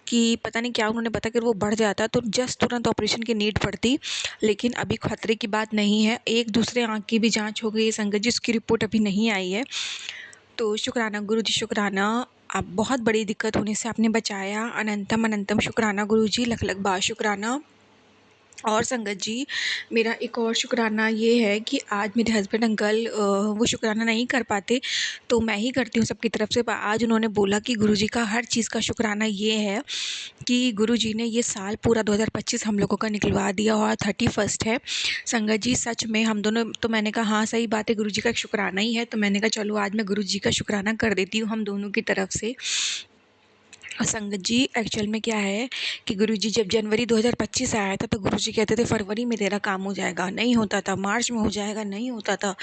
कि पता नहीं क्या उन्होंने बताया कि वो बढ़ जाता तो जस्ट तुरंत ऑपरेशन की नीड पड़ती, लेकिन अभी खतरे की बात नहीं है। एक दूसरे आँख की भी जांच हो गई है संगत जी, उसकी रिपोर्ट अभी नहीं आई है। तो शुक्राना गुरु जी, शुक्राना। आप बहुत बड़ी दिक्कत होने से आपने बचाया, अनंतम अनंतम शुक्राना गुरु जी, लख लख बार शुक्राना। और संगत जी, मेरा एक और शुक्राना ये है कि आज मेरे हस्बैंड अंकल वो शुक्राना नहीं कर पाते, तो मैं ही करती हूँ सबकी तरफ से। पर आज उन्होंने बोला कि गुरुजी का हर चीज़ का शुक्राना ये है कि गुरुजी ने ये साल पूरा 2025 हम लोगों का निकलवा दिया, और 31 है। संगत जी, सच में हम दोनों, तो मैंने कहा हाँ सही बात है, गुरुजी का शुक्राना ही है, तो मैंने कहा चलो आज मैं गुरुजी का शुक्राना कर देती हूँ हम दोनों की तरफ से। संगत जी, एक्चुअल में क्या है कि गुरुजी जब जनवरी 2025 आया था तो गुरुजी कहते थे फरवरी में तेरा काम हो जाएगा, नहीं होता था। मार्च में हो जाएगा, नहीं होता था।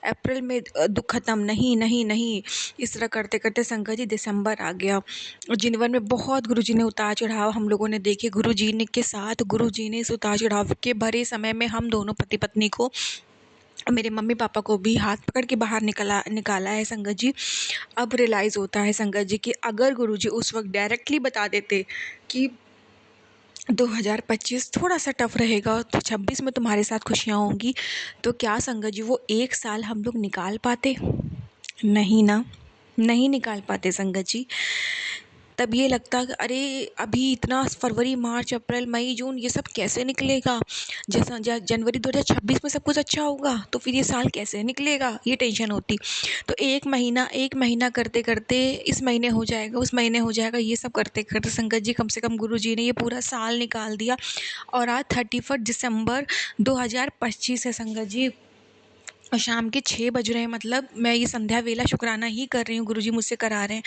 अप्रैल में दुख खत्म, नहीं नहीं नहीं। इस तरह करते करते संगत जी दिसंबर आ गया, और जीवन में बहुत गुरुजी ने उतार चढ़ाव हम लोगों ने देखे। गुरुजी ने के साथ गुरुजी ने इस उतार चढ़ाव के भरे समय में हम दोनों पति पत्नी को, मेरे मम्मी पापा को भी हाथ पकड़ के बाहर निकाला है संगत जी। अब रियलाइज़ होता है संगत जी कि अगर गुरुजी उस वक्त डायरेक्टली बता देते कि 2025 थोड़ा-सा टफ रहेगा, तो 26 में तुम्हारे साथ खुशियाँ होंगी। तो क्या संगत जी वो 1 साल हम लोग निकाल पाते? नहीं ना, नहीं निकाल पाते संगत जी। तब ये लगता कि अरे अभी इतना फरवरी, मार्च, अप्रैल, मई, जून ये सब कैसे निकलेगा? जैसा जनवरी 2026 में सब कुछ अच्छा होगा, तो फिर ये साल कैसे निकलेगा? ये टेंशन होती। तो 1 महीना करते-करते इस महीने हो जाएगा, उस महीने हो जाएगा, ये सब करते-करते संगत जी कम से कम गुरुजी ने ये पूरा साल निकाल दिया। और आज 31 दिसंबर 2025 है संगत जी, और शाम के 6 बज रहे हैं। मतलब मैं ये संध्या वेला शुक्राना ही कर रही हूँ, गुरुजी मुझसे करा रहे हैं।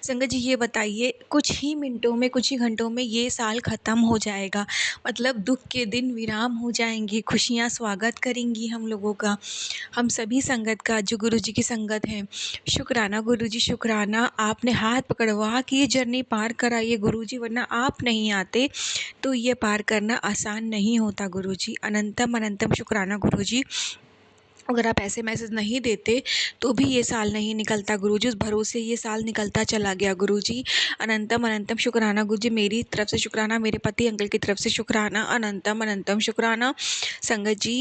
संगत जी ये बताइए, कुछ ही मिनटों में, कुछ ही घंटों में ये साल ख़त्म हो जाएगा। मतलब दुख के दिन विराम हो जाएंगे, खुशियाँ स्वागत करेंगी हम लोगों का, हम सभी संगत का जो गुरुजी की संगत है। शुक्राना गुरुजी, शुक्राना, आपने हाथ पकड़वा के ये जर्नी पार कराई है गुरुजी, वरना आप नहीं आते तो ये पार करना आसान नहीं होता गुरुजी। अनंतम अनंतम शुक्राना गुरुजी। अगर आप ऐसे मैसेज नहीं देते तो भी ये साल नहीं निकलता गुरुजी, उस भरोसे ये साल निकलता चला गया गुरुजी। अनंतम अनंतम शुक्राना गुरुजी, मेरी तरफ से शुक्राना, मेरे पति अंकल की तरफ से शुक्राना, अनंतम अनंतम शुक्राना। संगत जी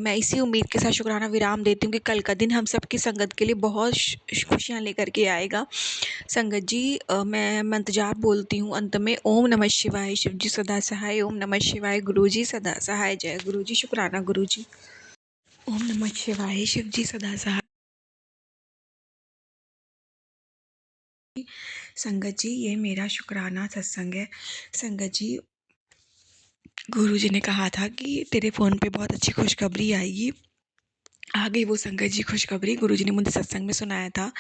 मैं इसी उम्मीद के साथ शुक्राना विराम देती हूँ कि कल का दिन हम सबकी संगत के लिए बहुत खुशियाँ लेकर के आएगा। संगत जी मैं मंत्र जाप बोलती हूँ अंत में, ओम नमः शिवाय, शिव जी सदा सहाय, ओम नमः शिवाय, गुरुजी सदा सहाय, जय गुरुजी, शुक्राना गुरुजी। ओम नमः शिवाय, शिव जी सदा सहाय। संगत जी ये मेरा शुक्राना सत्संग है। संगत जी गुरुजी ने कहा था कि तेरे फ़ोन पे बहुत अच्छी खुशखबरी आएगी। आ गई वो संगत जी खुशखबरी, गुरुजी ने मुझे सत्संग में सुनाया था।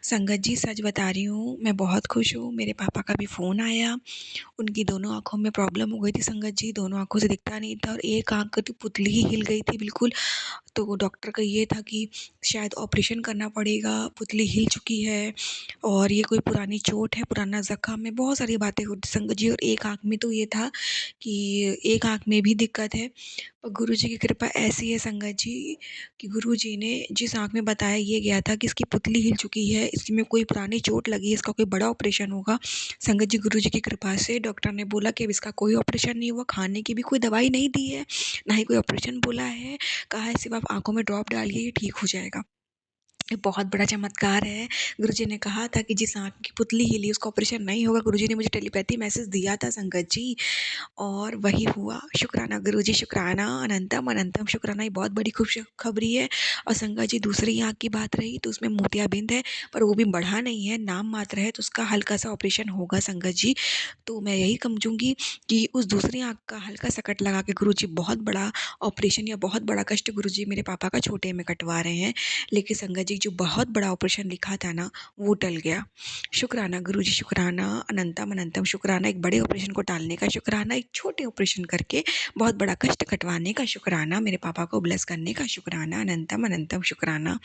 संगत जी सच बता रही हूँ, मैं बहुत खुश हूँ। मेरे पापा का भी फ़ोन आया, उनकी दोनों आँखों में प्रॉब्लम हो गई थी संगत जी, दोनों आँखों से दिखता नहीं था और एक आँख की पुतली ही हिल गई थी बिल्कुल। तो वो डॉक्टर का ये था कि शायद ऑपरेशन करना पड़ेगा, पुतली हिल चुकी है और ये कोई पुरानी चोट है, पुराना ज़ख्म है, बहुत सारी बातें होती संगत जी। और एक आँख में तो ये था कि एक आँख में भी दिक्कत है। और गुरुजी की कृपा ऐसी है संगत जी कि गुरुजी ने जिस आँख में बताया ये गया था कि इसकी पुतली हिल चुकी है, इसमें कोई पुरानी चोट लगी है, इसका कोई बड़ा ऑपरेशन होगा। संगत जी गुरुजी की कृपा से डॉक्टर ने बोला कि अब इसका कोई ऑपरेशन नहीं हुआ, खाने की भी कोई दवाई नहीं दी है, ना ही कोई ऑपरेशन बोला है। कहा है सिर्फ आप आँखों में ड्रॉप डालिए, ये ठीक हो जाएगा। ये बहुत बड़ा चमत्कार है। गुरुजी ने कहा था कि जिस आँख की पुतली हिली उसका ऑपरेशन नहीं होगा। गुरुजी ने मुझे टेलीपैथी मैसेज दिया था संगत जी, और वही हुआ। शुक्राना गुरुजी, शुक्राना, अनंतम अनंतम शुक्राना। ये बहुत बड़ी खुशखबरी है। और संगत जी दूसरी आँख की बात रही तो उसमें मोतियाबिंद है, पर वो भी बढ़ा नहीं है, नाम मात्र है, तो उसका हल्का सा ऑपरेशन होगा संगत जी। तो मैं यही समझूंगी कि उस दूसरी आँख का हल्का सा कट लगा के गुरुजी बहुत बड़ा ऑपरेशन या बहुत बड़ा कष्ट गुरुजी मेरे पापा का छोटे में कटवा रहे हैं। लेकिन संगत जी जो बहुत बड़ा ऑपरेशन लिखा था ना, वो टल गया। शुक्राना गुरुजी, शुक्राना, अनंतम अनंतम शुक्राना। एक बड़े ऑपरेशन को टालने का शुक्राना, एक छोटे ऑपरेशन करके बहुत बड़ा कष्ट कटवाने का शुक्राना, मेरे पापा को ब्लेस करने का शुक्राना, अनंतम अनंतम शुक्राना।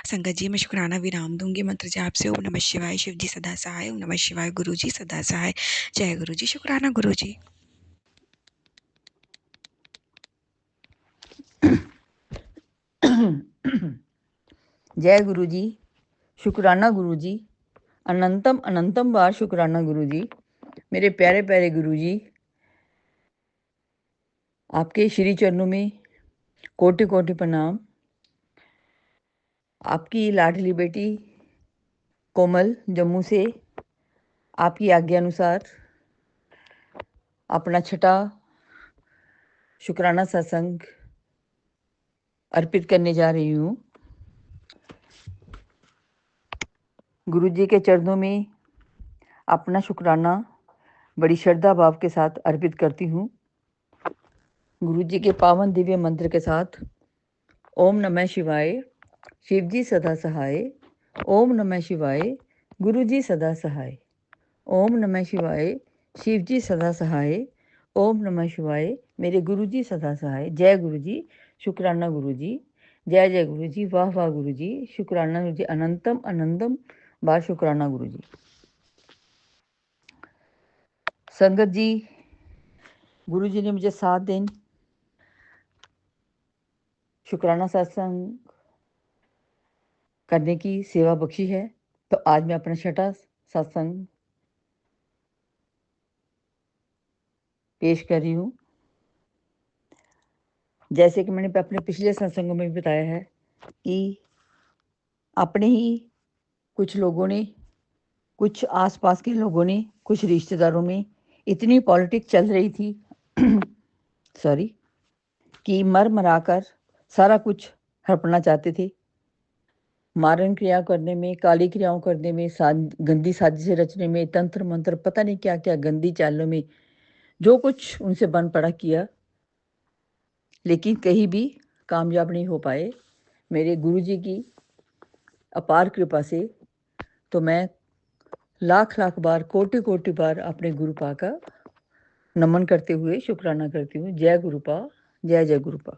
संगत जी मैं शुक्राना विराम दूंगी मंत्र जाप से। ओम नमः शिवाय, शिव जी सदा सहाय, ओम नमः शिवाय, गुरु जी सदा सहाय, जय गुरु जी, शुक्राना गुरु जी। जय गुरु जी, शुक्राना गुरु जी, अनंतम अनंतम बार शुक्राना गुरु जी। मेरे प्यारे प्यारे गुरु जी, आपके श्री चरणों में कोटि कोटि प्रणाम। आपकी लाडली बेटी कोमल जम्मू से आपकी आज्ञा अनुसार अपना छठा शुक्राना सत्संग अर्पित करने जा रही हूँ। गुरु जी के चरणों में अपना शुक्राना बड़ी श्रद्धा भाव के साथ अर्पित करती हूँ। गुरु जी के पावन दिव्य मंत्र के साथ, ओम नमः शिवाय, शिव जी सदा सहाय, ओम नमः शिवाय, गुरु जी सदा सहाय, ओम नमः शिवाय, शिव जी सदा सहाय, ओम नमः शिवाय, मेरे गुरु जी सदा सहाय। जय गुरु जी, शुक्राना गुरु जी, जय जय गुरु जी, वाह वाह गुरु जी, शुक्राना गुरु जी, अनंतम अनंतम बार शुक्राना गुरु जी। संगत जी, गुरु जी ने मुझे 7 दिन शुक्राना सत्संग करने की सेवा बख्शी है, तो आज मैं अपना छठा सत्संग पेश कर रही हूँ। जैसे कि मैंने अपने पिछले सत्संगों में भी बताया है कि अपने ही कुछ लोगों ने, कुछ आसपास के लोगों ने, कुछ रिश्तेदारों में इतनी पॉलिटिक्स चल रही थी सॉरी कि मर मरा कर सारा कुछ हड़पना चाहते थे। मारण क्रिया करने में, काली क्रियाओं करने में, गंदी साजिशें रचने में, तंत्र मंत्र, पता नहीं क्या क्या गंदी चालों में जो कुछ उनसे बन पड़ा किया, लेकिन कहीं भी कामयाब नहीं हो पाए। मेरे गुरुजी की अपार कृपा से तो मैं लाख लाख बार, कोटि कोटि बार अपने गुरुपा का नमन करते हुए शुक्राना करती हूँ। जय गुरुपा, जय जय गुरुपा।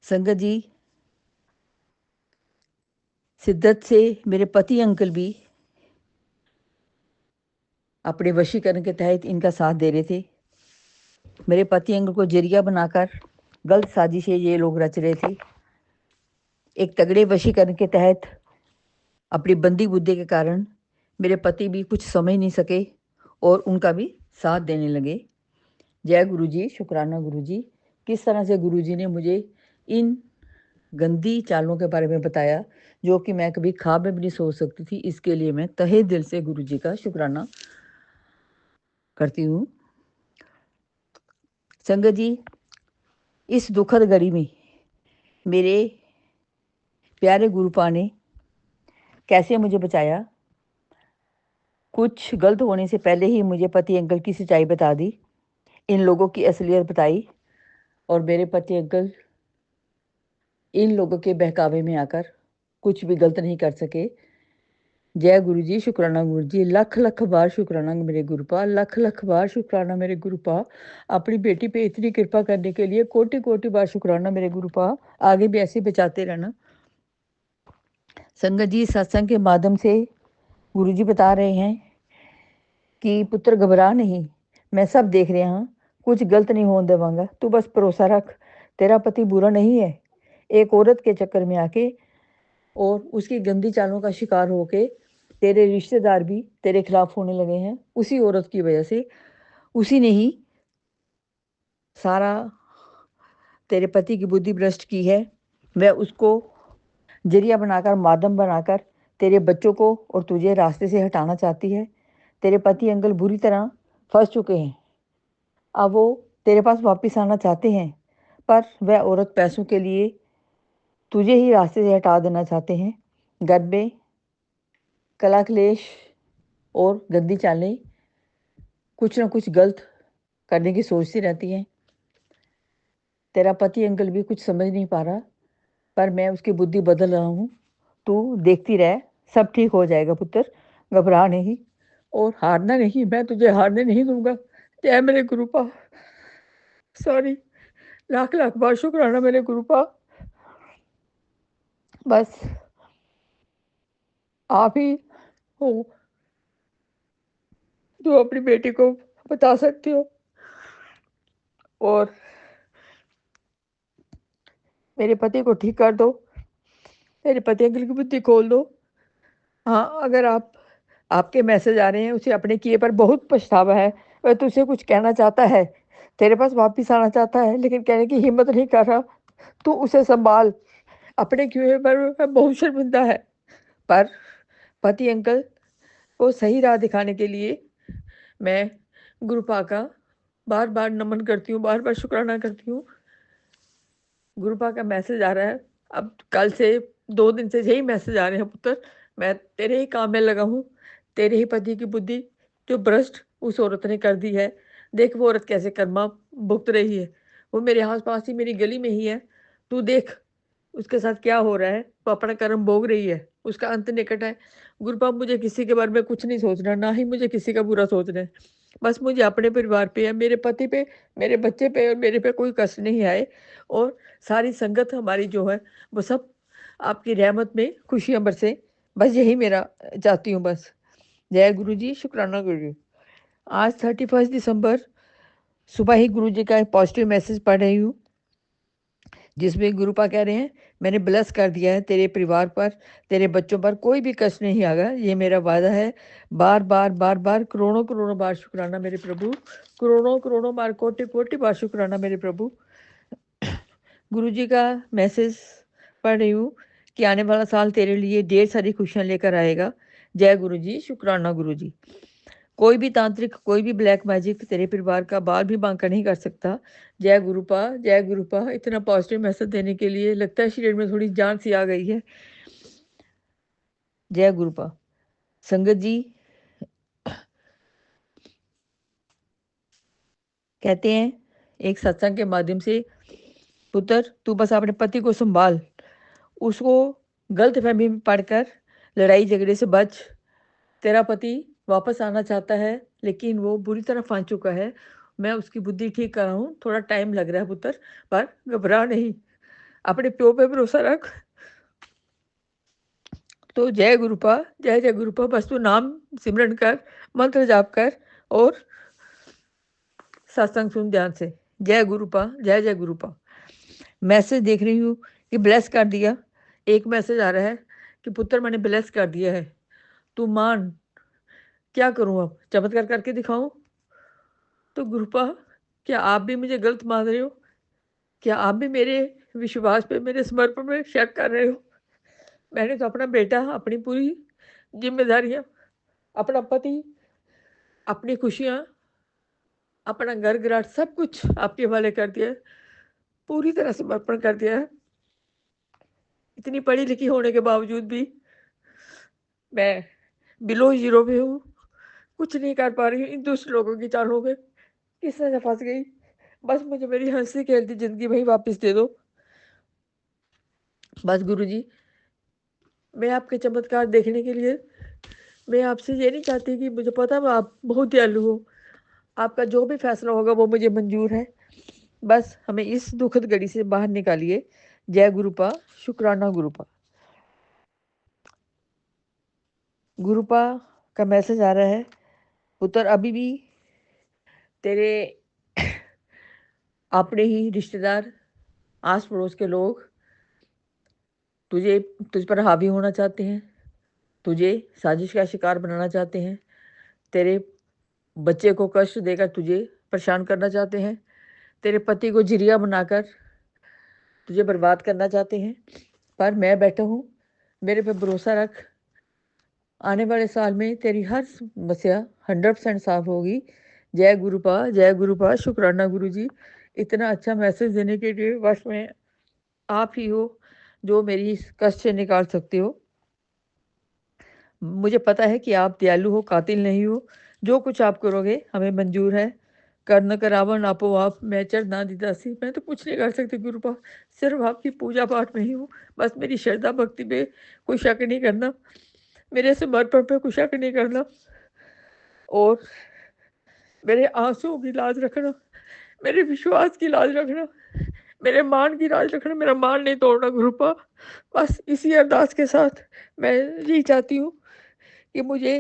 संगत जी, शिद्दत से मेरे पति अंकल भी अपने वशीकरण के तहत इनका साथ दे रहे थे। मेरे पति अंकल को जरिया बनाकर गलत साजिशें ये लोग रच रहे थे। एक तगड़े वशीकरण के तहत अपनी बंदी बुद्धि के कारण मेरे पति भी कुछ समझ नहीं सके और उनका भी साथ देने लगे। जय गुरुजी, शुक्राना गुरुजी। किस तरह से गुरुजी ने मुझे इन गंदी चालों के बारे में बताया जो कि मैं कभी ख्वाब में भी नहीं सोच सकती थी। इसके लिए मैं तहे दिल से गुरुजी का शुक्राना करती हूँ। संगत जी, इस दुखद घड़ी में मेरे प्यारे गुरुपा ने कैसे मुझे बचाया। कुछ गलत होने से पहले ही मुझे पति अंकल की सच्चाई बता दी, इन लोगों की असलियत बताई और मेरे पति अंकल इन लोगों के बहकावे में आकर कुछ भी गलत नहीं कर सके। जय गुरुजी, शुक्राना गुरुजी। लख लख बार शुक्राना मेरे गुरुपा, लख लख बार शुक्राना मेरे गुरुपा। अपनी बेटी पे इतनी कृपा करने के लिए कोटि कोटि बार शुक्राना मेरे गुरुपा। आगे भी ऐसे बचाते रहना। संगत जी, सत्संग के माध्यम से गुरुजी बता रहे हैं कि पुत्र घबरा नहीं, मैं सब देख रहा हूँ, कुछ गलत नहीं होने देवांगा, तू बस भरोसा रख, तेरा पति बुरा नहीं है। एक औरत के चक्कर में आके और उसकी गंदी चालों का शिकार होके तेरे रिश्तेदार भी तेरे खिलाफ होने लगे हैं। उसी औरत की वजह से उसी ने ही सारा तेरे पति की बुद्धि भ्रष्ट की है। वह उसको जरिया बनाकर, माध्यम बनाकर तेरे बच्चों को और तुझे रास्ते से हटाना चाहती है। तेरे पति अंकल बुरी तरह फंस चुके हैं। अब वो तेरे पास वापस आना चाहते हैं, पर वह औरत पैसों के लिए तुझे ही रास्ते से हटा देना चाहते हैं। घर में कला क्लेश और गंदी चालें कुछ ना कुछ गलत करने की सोचती रहती हैं। तेरा पति अंकल भी कुछ समझ नहीं पा रहा, पर मैं उसकी बुद्धि बदल रहा हूँ। तू देखती रह, सब ठीक हो जाएगा पुत्र, घबरा नहीं और हारना नहीं, मैं तुझे हारने नहीं दूंगा। जय मेरे गुरुपा। सॉरी, लाख लाख बार शुक्राना मेरे गुरुपा। बस आप ही हो जो अपनी बेटी को बता सकती हो और मेरे पति को ठीक कर दो, मेरे पति अंकल की बुद्धि खोल दो। हाँ, अगर आपके मैसेज आ रहे हैं, उसे अपने किए पर बहुत पछतावा है, वह तुझसे कुछ कहना चाहता है, तेरे पास वापिस आना चाहता है, लेकिन कहने की हिम्मत नहीं कर रहा। तू उसे संभाल, अपने किए पर वह बहुत शर्मिंदा है। पर पति अंकल को सही राह दिखाने के लिए मैं गुरुपा का बार बार नमन करती हूँ, बार बार शुक्राना करती हूँ। गुरुपा का मैसेज आ रहा है, अब कल से 2 दिन से यही मैसेज आ रहे हैं, पुत्र मैं तेरे ही काम में लगा हूँ। तेरे ही पति की बुद्धि जो भ्रष्ट उस औरत ने कर दी है, देख वो औरत कैसे कर्मा भुगत रही है। वो मेरे आस पास ही, मेरी गली में ही है, तू देख उसके साथ क्या हो रहा है। वो अपना कर्म भोग रही है, उसका अंत निकट है। गुरुपा, मुझे किसी के बारे में कुछ नहीं सोचना, ना ही मुझे किसी का बुरा सोचना है। बस मुझे अपने परिवार पे या मेरे पति पे, मेरे बच्चे पे और मेरे पे कोई कष्ट नहीं आए, और सारी संगत हमारी जो है वो सब आपकी रहमत में खुशियाँ बरसे। बस यही मेरा चाहती हूँ बस। जय गुरु जी, शुक्राना गुरु जी। आज 31 दिसंबर सुबह ही गुरु जी का एक पॉजिटिव मैसेज पढ़ रही हूँ, जिसमें गुरुपा कह रहे हैं मैंने ब्लेस कर दिया है तेरे परिवार पर, तेरे बच्चों पर कोई भी कष्ट नहीं आएगा, ये मेरा वादा है। बार बार बार बार करोड़ों करोड़ों बार शुक्राना मेरे प्रभु, करोड़ों करोड़ों बार कोटि कोटि बार शुक्राना मेरे प्रभु। गुरु जी का मैसेज पढ़ रही हूँ कि आने वाला साल तेरे लिए ढेर सारी खुशियाँ लेकर आएगा। जय गुरु जी, शुक्राना गुरु जी। कोई भी तांत्रिक, कोई भी ब्लैक मैजिक तेरे परिवार का बाल भी बांका नहीं कर सकता। जय गुरुपा, जय गुरुपा। इतना पॉजिटिव मैसेज देने के लिए लगता है शरीर में थोड़ी जान सी आ गई है। जय गुरुपा। संगत जी कहते हैं एक सत्संग के माध्यम से, पुत्र तू बस अपने पति को संभाल, उसको गलत फहमी में पढ़कर लड़ाई झगड़े से बच। तेरा पति वापस आना चाहता है लेकिन वो बुरी तरह फंस चुका है। मैं उसकी बुद्धि ठीक कर रहा हूँ, थोड़ा टाइम लग रहा है पुत्र, पर घबरा नहीं, अपने प्यो पे भरोसा रख। तो जय गुरुपा, जय जय गुरुपा। बस तू नाम सिमरन कर, मंत्र जाप कर और सत्संग सुन ध्यान से। जय गुरुपा, जय जय गुरुपा। मैसेज देख रही हूँ कि ब्लेस कर दिया। एक मैसेज आ रहा है कि पुत्र मैंने ब्लेस कर दिया है, तू मान। क्या करूँ अब, चमत्कार करके दिखाऊं? तो गुरुपा क्या आप भी मुझे गलत मान रहे हो? क्या आप भी मेरे विश्वास पे, मेरे समर्पण में शक कर रहे हो? मैंने तो अपना बेटा, अपनी पूरी जिम्मेदारियां, अपना पति, अपनी खुशियां, अपना घर घराट सब कुछ आपके हवाले कर दिया है, पूरी तरह समर्पण कर दिया है। इतनी पढ़ी लिखी होने के बावजूद भी मैं बिलो जीरो में हूँ, कुछ नहीं कर पा रही हूँ। इन दुष्ट लोगों की चालों में किस तरह फंस गई। बस मुझे मेरी हंसी खेलती जिंदगी वही वापस दे दो। बस गुरुजी, मैं आपके चमत्कार देखने के लिए, मैं आपसे ये नहीं चाहती कि, मुझे पता है आप बहुत दयालु हो, आपका जो भी फैसला होगा वो मुझे मंजूर है। बस हमें इस दुखद घड़ी से बाहर निकालिए। जय गुरुपा, शुक्राना गुरुपा। गुरुपा का मैसेज आ रहा है, पुत्र अभी भी तेरे अपने ही रिश्तेदार, आस पड़ोस के लोग तुझ पर हावी होना चाहते हैं, तुझे साजिश का शिकार बनाना चाहते हैं, तेरे बच्चे को कष्ट देकर तुझे परेशान करना चाहते हैं, तेरे पति को जिरिया बनाकर तुझे बर्बाद करना चाहते हैं। पर मैं बैठा हूँ, मेरे पे भरोसा रख। आने वाले साल में तेरी हर समस्या 100% साफ होगी। जय गुरुपा, जय गुरुपा। शुक्राना गुरु जी, इतना अच्छा मैसेज देने के लिए बस में आप ही हो जो मेरी इस कष्ट से निकाल सकते हो। मुझे पता है कि आप दयालु हो, कातिल नहीं हो। जो कुछ आप करोगे हमें मंजूर है। कर न करावन आपो आप, मैं चढ़ना दी दासी। मैं तो कुछ नहीं कर सकती गुरुपा, सिर्फ आपकी पूजा पाठ में ही हूँ। बस मेरी श्रद्धा भक्ति पे कोई शक नहीं करना, मेरे समर्पण पे कोई शक नहीं करना, और मेरे आंसुओं की लाज रखना, मेरे विश्वास की लाज रखना, मेरे मान की लाज रखना, मेरा मान नहीं तोड़ना गुरुपा। बस इसी अरदास के साथ मैं यही चाहती हूँ कि मुझे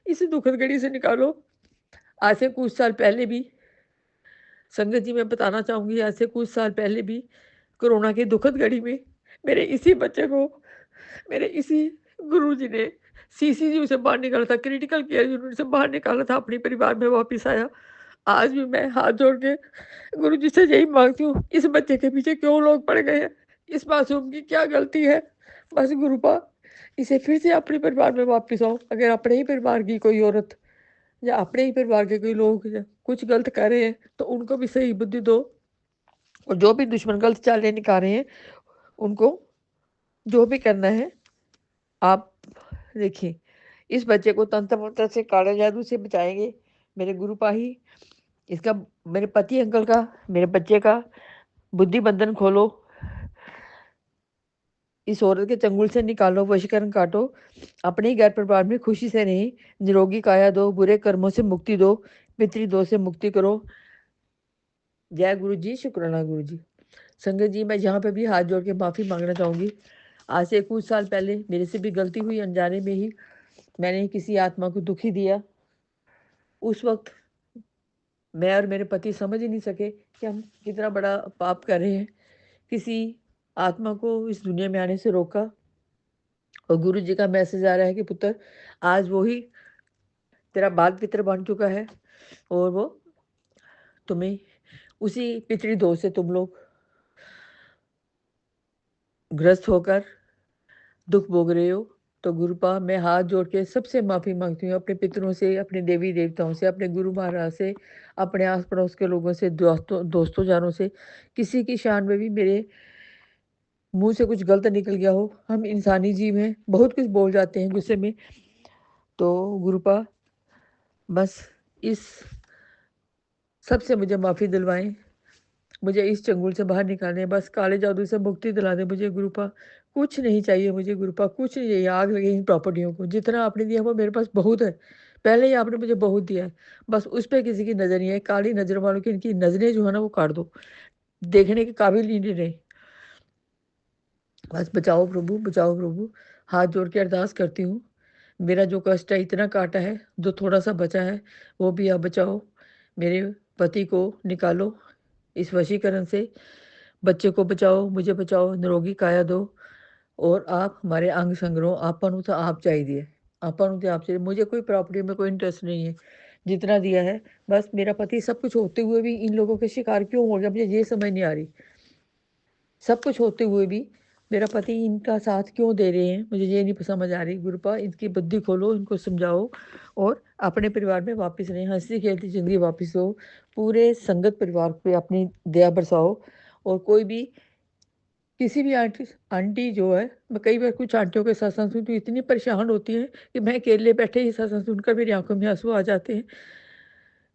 इस दुखद घड़ी से निकालो। आज से कुछ साल पहले भी, संगत जी मैं बताना चाहूँगी, आज से कुछ साल पहले भी कोरोना की दुखद घड़ी में मेरे इसी बच्चे को मेरे इसी गुरुजी ने सीसीयू से बाहर निकाला था, क्रिटिकल केयर यूनिट से बाहर निकाला था, अपने परिवार में वापस आया। आज भी मैं हाथ जोड़ के गुरुजी से यही मांगती हूँ, इस बच्चे के पीछे क्यों लोग पड़ गए हैं, इस मासूम की क्या गलती है? बस गुरुपा, इसे फिर से अपने परिवार में वापस आओ। अगर अपने ही परिवार की कोई औरत या अपने ही परिवार के कोई लोग कुछ गलत कर रहे हैं तो उनको भी सही बुद्धि दो, और जो भी दुश्मन गलत चालें निकाल रहे हैं उनको जो भी करना है आप देखिए। इस बच्चे को तंत्र मंत्र से, काले जादू से बचाएंगे मेरे गुरुपा ही। इसका, मेरे पति अंकल का, मेरे बच्चे का बुद्धि बंधन खोलो, इस औरत के चंगुल से निकालो, वशीकरण काटो, अपने ही घर परिवार में खुशी से रहें, निरोगी काया दो, बुरे कर्मों से मुक्ति दो, पितृदोष से मुक्ति करो। जय गुरु जी, शुक्राना गुरु जी। संगत जी मैं यहाँ पे भी हाथ जोड़ के माफ़ी मांगना चाहूँगी। आज से कुछ साल पहले मेरे से भी गलती हुई, अनजाने में ही मैंने किसी आत्मा को दुखी दिया। उस वक्त मैं और मेरे पति समझ ही नहीं सके कि हम कितना बड़ा पाप कर रहे हैं। किसी आत्मा को इस दुनिया में आने से रोका। और गुरु जी का मैसेज आ रहा है कि पुत्र, आज वो ही तेरा बाल पितर बन चुका है और वो तुम्हें उसी पितरी दोष से तुम लोग ग्रस्त होकर दुख भोग रहे हो। तो गुरुपा, मैं हाथ जोड़ के सबसे माफ़ी मांगती हूँ, अपने पितरों से, अपने देवी देवताओं से, अपने गुरु महाराज से, अपने आस पड़ोस के लोगों से, दोस्तों जानों से, किसी की शान में भी मेरे मुंह से कुछ गलत निकल गया हो। हम इंसानी जीव हैं, बहुत कुछ बोल जाते हैं गुस्से में। तो गुरुपा, बस इस सबसे मुझे माफ़ी दिलवाएं, मुझे इस चंगुल से बाहर निकालें, बस काले जादू से मुक्ति दिला दें मुझे गुरुपा। कुछ नहीं चाहिए मुझे गुरुपा, कुछ नहीं चाहिए। आग लगे इन प्रॉपर्टियों को, जितना आपने दिया वो मेरे पास बहुत है, पहले ही आपने मुझे बहुत दिया है। बस उस पर किसी की नज़र नहीं है। काली नज़र वालों की इनकी नज़रें जो है ना वो काट दो, देखने के काबिल ही नहीं रहे। बस बचाओ प्रभु, बचाओ प्रभु। हाथ जोड़ के अरदास करती हूँ, मेरा जो कष्ट है इतना काटा है, जो थोड़ा सा बचा है वो भी आप बचाओ। मेरे पति को निकालो इस वशीकरण से, बच्चे को बचाओ, मुझे बचाओ, निरोगी काया दो। और आप हमारे अंग संग्रह आपन तो आप चाहिए, आपन तो आप चाहिए। मुझे कोई प्रॉपर्टी में कोई इंटरेस्ट नहीं है, जितना दिया है। बस मेरा पति सब कुछ होते हुए भी इन लोगों के शिकार क्यों हो गया, मुझे ये समझ नहीं आ रही। सब कुछ होते हुए भी मेरा पति इनका साथ क्यों दे रहे हैं, मुझे ये नहीं समझ आ रही। गुरुपा, इनकी बुद्धि खोलो, इनको समझाओ और अपने परिवार में वापस रहें, हंसी खेलती ज़िंदगी वापस हो। पूरे संगत परिवार पे अपनी दया बरसाओ। और कोई भी किसी भी आंटी जो है, मैं कई बार कुछ आंटियों के सत्संग सुनती हूँ, इतनी परेशान होती हैं कि मैं अकेले बैठे ही सत्संग सुनकर मेरी आंखों में आंसू आ जाते हैं।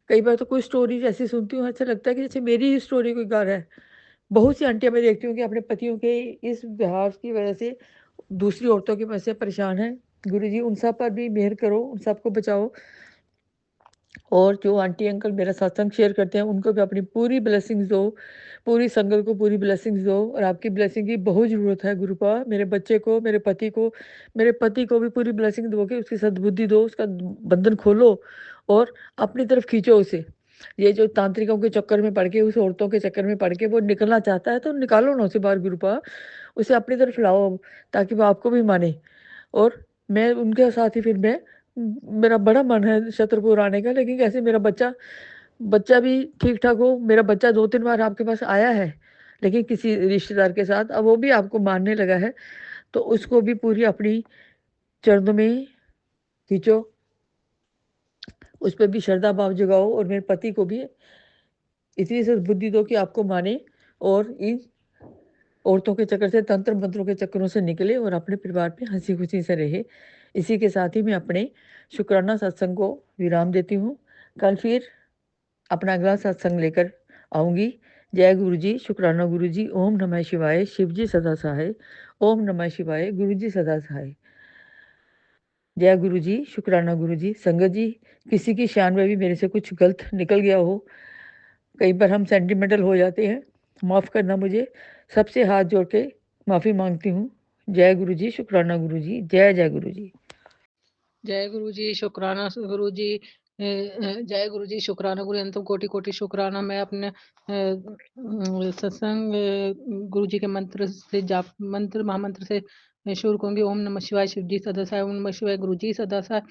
कई बार तो कोई स्टोरी जैसी सुनती हूँ, ऐसा लगता है कि जैसे मेरी ही स्टोरी कोई गा रहा है। बहुत सी आंटियाँ मैं देखती हूँ कि अपने पतियों के इस व्यवहार की वजह से, दूसरी औरतों की वजह से परेशान हैं। गुरुजी उन सब पर भी मेहर करो, उन सबको बचाओ। और जो आंटी अंकल मेरा सत्संग शेयर करते हैं उनको भी अपनी पूरी ब्लेसिंग्स दो, पूरी संगत को पूरी ब्लेसिंग्स दो। और आपकी ब्लेसिंग की बहुत ज़रूरत है गुरुपा, मेरे बच्चे को, मेरे पति को भी पूरी ब्लेसिंग दो, कि उसकी सद्बुद्धि दो, उसका बंधन खोलो और अपनी तरफ खींचो उसे। ये जो तांत्रिकों के चक्कर में पड़ के, उस औरतों के चक्कर में पड़ के वो निकलना चाहता है, तो निकालो ना उसे बाहर गुरुपा, उसे अपनी तरफ लाओ, ताकि वो आपको भी माने। और मैं उनके साथ ही फिर मैं, मेरा बड़ा मन है छतरपुर आने का, लेकिन कैसे मेरा बच्चा भी ठीक ठाक हो। मेरा बच्चा 2-3 बार आपके पास आया है, लेकिन किसी रिश्तेदार के साथ, अब वो भी आपको मानने लगा है। तो उसको भी पूरी अपनी चरणों में खींचो, उस पर भी श्रद्धा भाव जगाओ। और मेरे पति को भी इतनी सद्बुद्धि दो कि आपको माने और इन औरतों के चक्कर से, तंत्र मंत्रों के चक्करों से निकले और अपने परिवार में हंसी खुशी से रहे। इसी के साथ ही मैं अपने शुक्राना सत्संग को विराम देती हूँ। कल फिर अपना अगला सत्संग लेकर आऊँगी। जय गुरु जी, शुक्राना गुरु जी। ओम नमः शिवाय, शिव जी सदा सहाय। ओम नमः शिवाय, गुरु जी सदा सहाय। जय गुरु जी, शुक्राना गुरु जी। संगत जी, किसी की शान में भी मेरे से कुछ गलत निकल गया हो, कई बार हम सेंटिमेंटल हो जाते हैं, माफ़ करना मुझे। सबसे हाथ जोड़ के माफ़ी मांगती हूँ। जय गुरु जी, शुक्राना गुरु जी। जय जय गुरु जी। जय गुरु जी, शुक्राना गुरु जी। जय गुरु जी, शुक्राना गुरु अनंत कोटि कोटि शुक्राना। मैं अपने सत्संग गुरु जी के मंत्र से जाप, मंत्र महामंत्र से शुरू करूंगी। ओम नमः शिवाय, शिव जी सदा सहाय। ओम नमः शिवाय, गुरु जी सदा सहाय।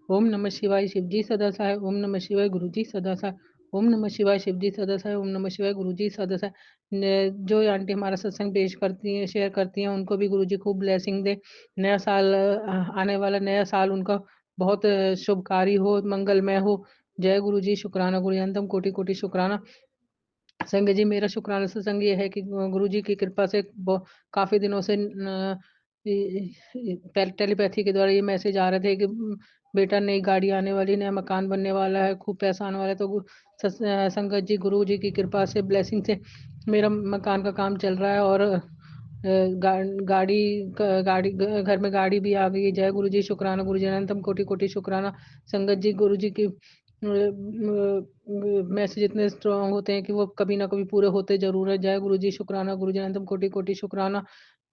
ओम नमः शिवाय, शिव जी सदा सहाय। ओम नमः शिवाय, गुरु जी सदा सहाय। ओम नमः शिवाय, शिव जी सदा सहाय। ओम नमः शिवाय, गुरु जी सदा सहाय। जो आंटी हमारा सत्संग पेश करती हैं, शेयर करती हैं, उनको भी गुरु जी खूब ब्लेसिंग दे। नया साल आने वाला नया साल उनका बहुत शुभकारी हो, मंगलमय हो। जय गुरु जी, शुक्राना गुरु अनंतम कोटि कोटि शुक्राना। संग जी, मेरा शुक्राना सत्संग ये है कि गुरु जी की कृपा से काफ़ी दिनों से टेलीपैथी के द्वारा ये मैसेज आ रहे थे कि बेटा नई गाड़ी आने वाली, नया मकान बनने वाला है, खूब पैसा आने वाला है। तो संगत जी, गुरु जी की कृपा से, ब्लेसिंग से मेरा मकान का काम चल रहा है और गाड़ी घर में गाड़ी भी आ गई है। जय गुरु जी, शुक्राना गुरु जी अनंतम कोटि कोटि शुक्राना। संगत जी, गुरु जी की मैसेज इतने स्ट्रांग होते हैं कि वो कभी ना कभी पूरे होते जरूर है। जय गुरु जी, शुक्राना गुरु जी अनंतम कोटि कोटि शुक्राना।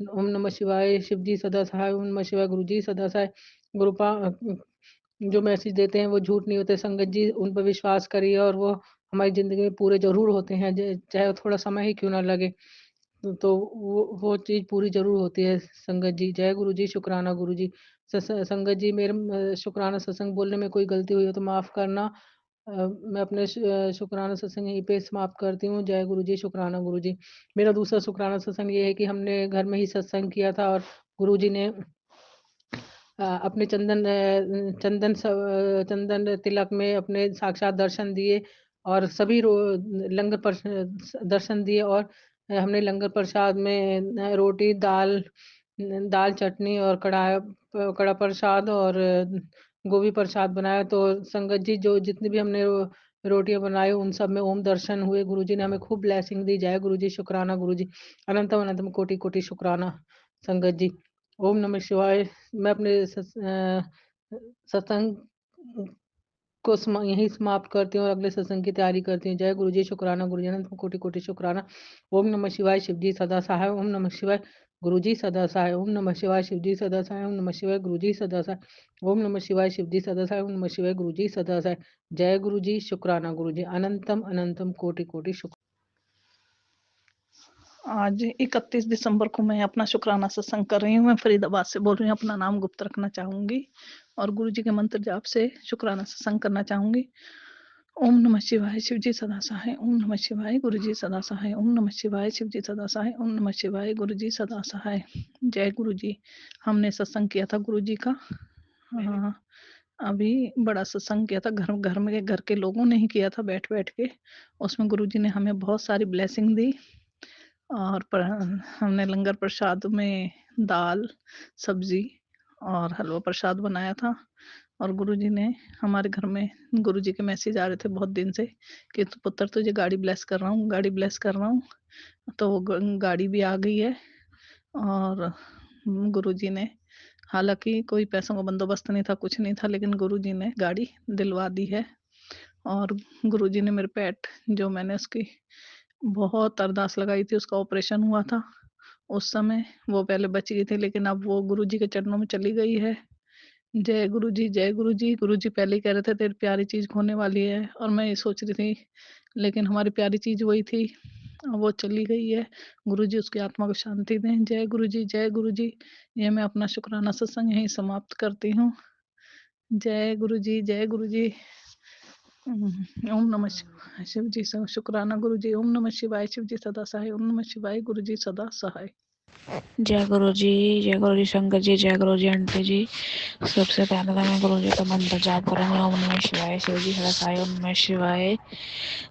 ओम नमः शिवाय, शिव जी सदा सहाय। ओम नमः शिवाय, गुरु जी सदा सहाय। गुरुपा जो मैसेज देते हैं वो झूठ नहीं होते। संगत जी, उन पर विश्वास करिए और वो हमारी ज़िंदगी में पूरे ज़रूर होते हैं, चाहे थोड़ा समय ही क्यों ना लगे। तो वो चीज़ पूरी ज़रूर होती है संगत जी। जय गुरु जी, शुक्राना गुरु जी। संगत जी, मेरे शुक्राना सत्संग बोलने में कोई गलती हुई हो तो माफ़ करना। मैं अपने शुक्राना सत्संग यहीं पे समाप्त करती हूँ। जय गुरु जी, शुक्राना गुरु जी। मेरा दूसरा शुक्राना सत्संग ये है कि हमने घर में ही सत्संग किया था और गुरु जी ने अपने चंदन तिलक में अपने साक्षात दर्शन दिए और सभी लंगर पर दर्शन दिए और हमने लंगर प्रसाद में रोटी दाल चटनी और कड़ा प्रसाद और गोभी प्रसाद बनाया। तो संगत जी, जो जितनी भी हमने रोटियां बनाई उन सब में ओम दर्शन हुए। गुरुजी ने हमें खूब ब्लेसिंग दी। जय गुरुजी, शुक्राना गुरुजी। अनंतम अनंतम कोटि कोटि शुक्राना संगत जी। ओम नमः शिवाय। मैं अपने सत्संग को यहीं समाप्त करती हूँ और अगले सत्संग की तैयारी करती हूँ। जय गुरु जी, शुक्राना गुरु जी, अनंत कोटि कोटि शुक्राना। ओम नमः शिवाय, शिव जी सदा सहाय। ओम नमः शिवाय, गुरु जी सदा सहाय। ओम नमः शिवाय, शिव जी सदा सहाय। ओम नमः शिवाय, गुरु जी सदा सहाय। ओम नमः शिवाय, शिव जी सदा सहाय। ओम नमः शिवाय, गुरु जी सदा सहाय। जय गुरु जी, शुक्राना गुरु जी, अनंतम अनंतम कोटि कोटि शुक्र। आज 31 दिसंबर को मैं अपना शुक्राना सत्संग कर रही हूँ। मैं फरीदाबाद से बोल रही हूँ। अपना नाम गुप्त रखना चाहूंगी और गुरु जी के मंत्र जाप से शुक्राना सत्संग करना चाहूंगी। ओम नमः शिवाय, शिव जी सदा सहाय। ओम नमः शिवाय, गुरु जी सदा सहाय। ओम नमः शिवाय, शिव जी सदा सहाय। ओम नमः शिवाय, गुरु जी सदा सहाय। जय गुरु जी। हमने सत्संग किया था गुरु जी का, अभी बड़ा सत्संग किया था घर के लोगों ने ही किया था बैठ बैठ के। उसमें गुरु जी ने हमें बहुत सारी ब्लेसिंग दी और हमने लंगर प्रसाद में दाल सब्जी और हलवा प्रसाद बनाया था। और गुरुजी ने हमारे घर में, गुरुजी के मैसेज आ रहे थे बहुत दिन से कि तू पुत्र तुझे गाड़ी ब्लेस कर रहा हूँ, गाड़ी ब्लेस कर रहा हूँ। तो वो गाड़ी भी आ गई है। और गुरुजी ने, हालांकि कोई पैसों का बंदोबस्त नहीं था, कुछ नहीं था, लेकिन गुरुजी ने गाड़ी दिलवा दी है। और गुरुजी ने मेरे पेट, जो मैंने उसकी बहुत अरदास लगाई थी, उसका ऑपरेशन हुआ था उस समय, वो पहले बच गई थी, लेकिन अब वो गुरुजी के चरणों में चली गई है। जय गुरु जी, जय गुरु जी। गुरु जी पहले ही कह रहे थे तेरी प्यारी चीज खोने वाली है, और मैं ये सोच रही थी, लेकिन हमारी प्यारी चीज वही थी, वो चली गई है। गुरु जी उसकी आत्मा को शांति दें। जय गुरु जी, जय गुरु जी। ये मैं अपना शुक्राना सत्संग यहीं समाप्त करती हूँ। जय गुरु जी, जय गुरु जी। ओम नमः शिवाय, शिव जी शुक्राना गुरु जी। ओम नमः शिवाय, शिव जी सदा सहाय। ओम नमः शिवाय, गुरु जी सदा सहाय। जय गुरु जी शंकर जी, जय गुरु जी आंटी जी। सबसे पहले तो मैं गुरु जी का मंत्र जाप करूँगी। ओम नमः शिवाय, शिव जी सदा सहाय। ओम नमः शिवाय,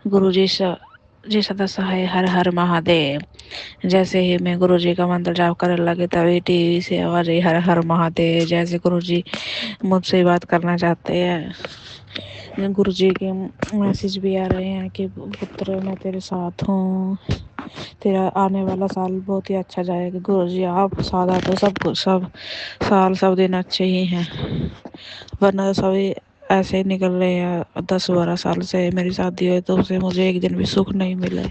गुरु जी सदा सहाय। हर हर महादेव। जैसे ही मैं गुरु जी का मंत्र जाप करने लगी तभी टीवी से आवाज आई, हर हर महादेव। जैसे गुरु जी मुझसे बात करना चाहते हैं। गुरु जी के मैसेज भी आ रहे हैं कि पुत्र मैं तेरे साथ हूँ, तेरा आने वाला साल बहुत ही अच्छा जाएगा। गुरु जी आप साथ आते सब साल सब दिन अच्छे ही हैं, वरना तो सभी ऐसे ही निकल रहे हैं। 10-12 साल से मेरी शादी हुई तो उसे मुझे एक दिन भी सुख नहीं मिला।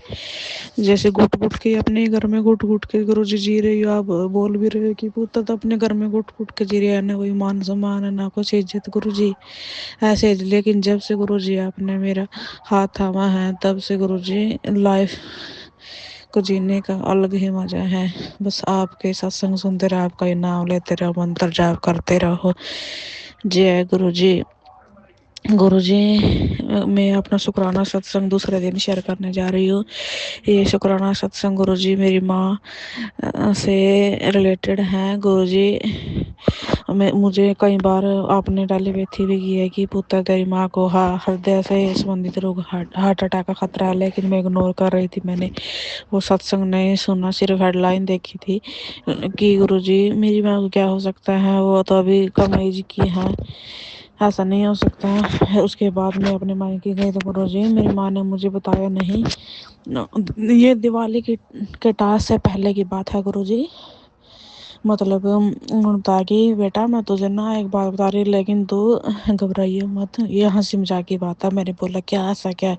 जैसे घुट घुट के अपने घर में घुट घुट के गुरु जी जी रही हो, आप बोल भी रहे हो कि पुत्र तो अपने घर में घुट घुट के जी रहे हैं, ना कोई मान सम्मान है ना कुछ इज्जत। गुरु जी ऐसे, लेकिन जब से गुरु जी आपने मेरा हाथ थामा है तब से गुरु जी लाइफ को जीने का अलग ही मजा है। बस आपके सत्संग सुनते रहो, आपका ही नाम लेते रहो, मंत्र जाप करते रहो। जय गुरु जी। गुरु जी मैं अपना शुक्राना सत्संग दूसरे दिन शेयर करने जा रही हूँ। ये शुक्राना सत्संग गुरु जी मेरी माँ से रिलेटेड हैं। गुरु जी मुझे कई बार आपने टेलीपैथी भी की है कि पुत्र तेरी माँ को हृदय से संबंधित रोग, हार्ट अटैक का खतरा है, लेकिन मैं इग्नोर कर रही थी। मैंने वो सत्संग नहीं सुना, सिर्फ हेडलाइन देखी थी कि गुरु जी मेरी माँ को क्या हो सकता है, वो तो अभी कम एज की है, ऐसा नहीं हो सकता है। उसके बाद मैं अपने मायके गई तो गुरु जी मेरी माँ ने मुझे बताया नहीं। ये दिवाली के टास्क से पहले की बात है गुरु जी। मतलब बता कि बेटा मैं तुझे ना एक बात बता रही, लेकिन तू घबराइए मत, ये हंसी मजाक की बात है। मैंने बोला क्या ऐसा क्या,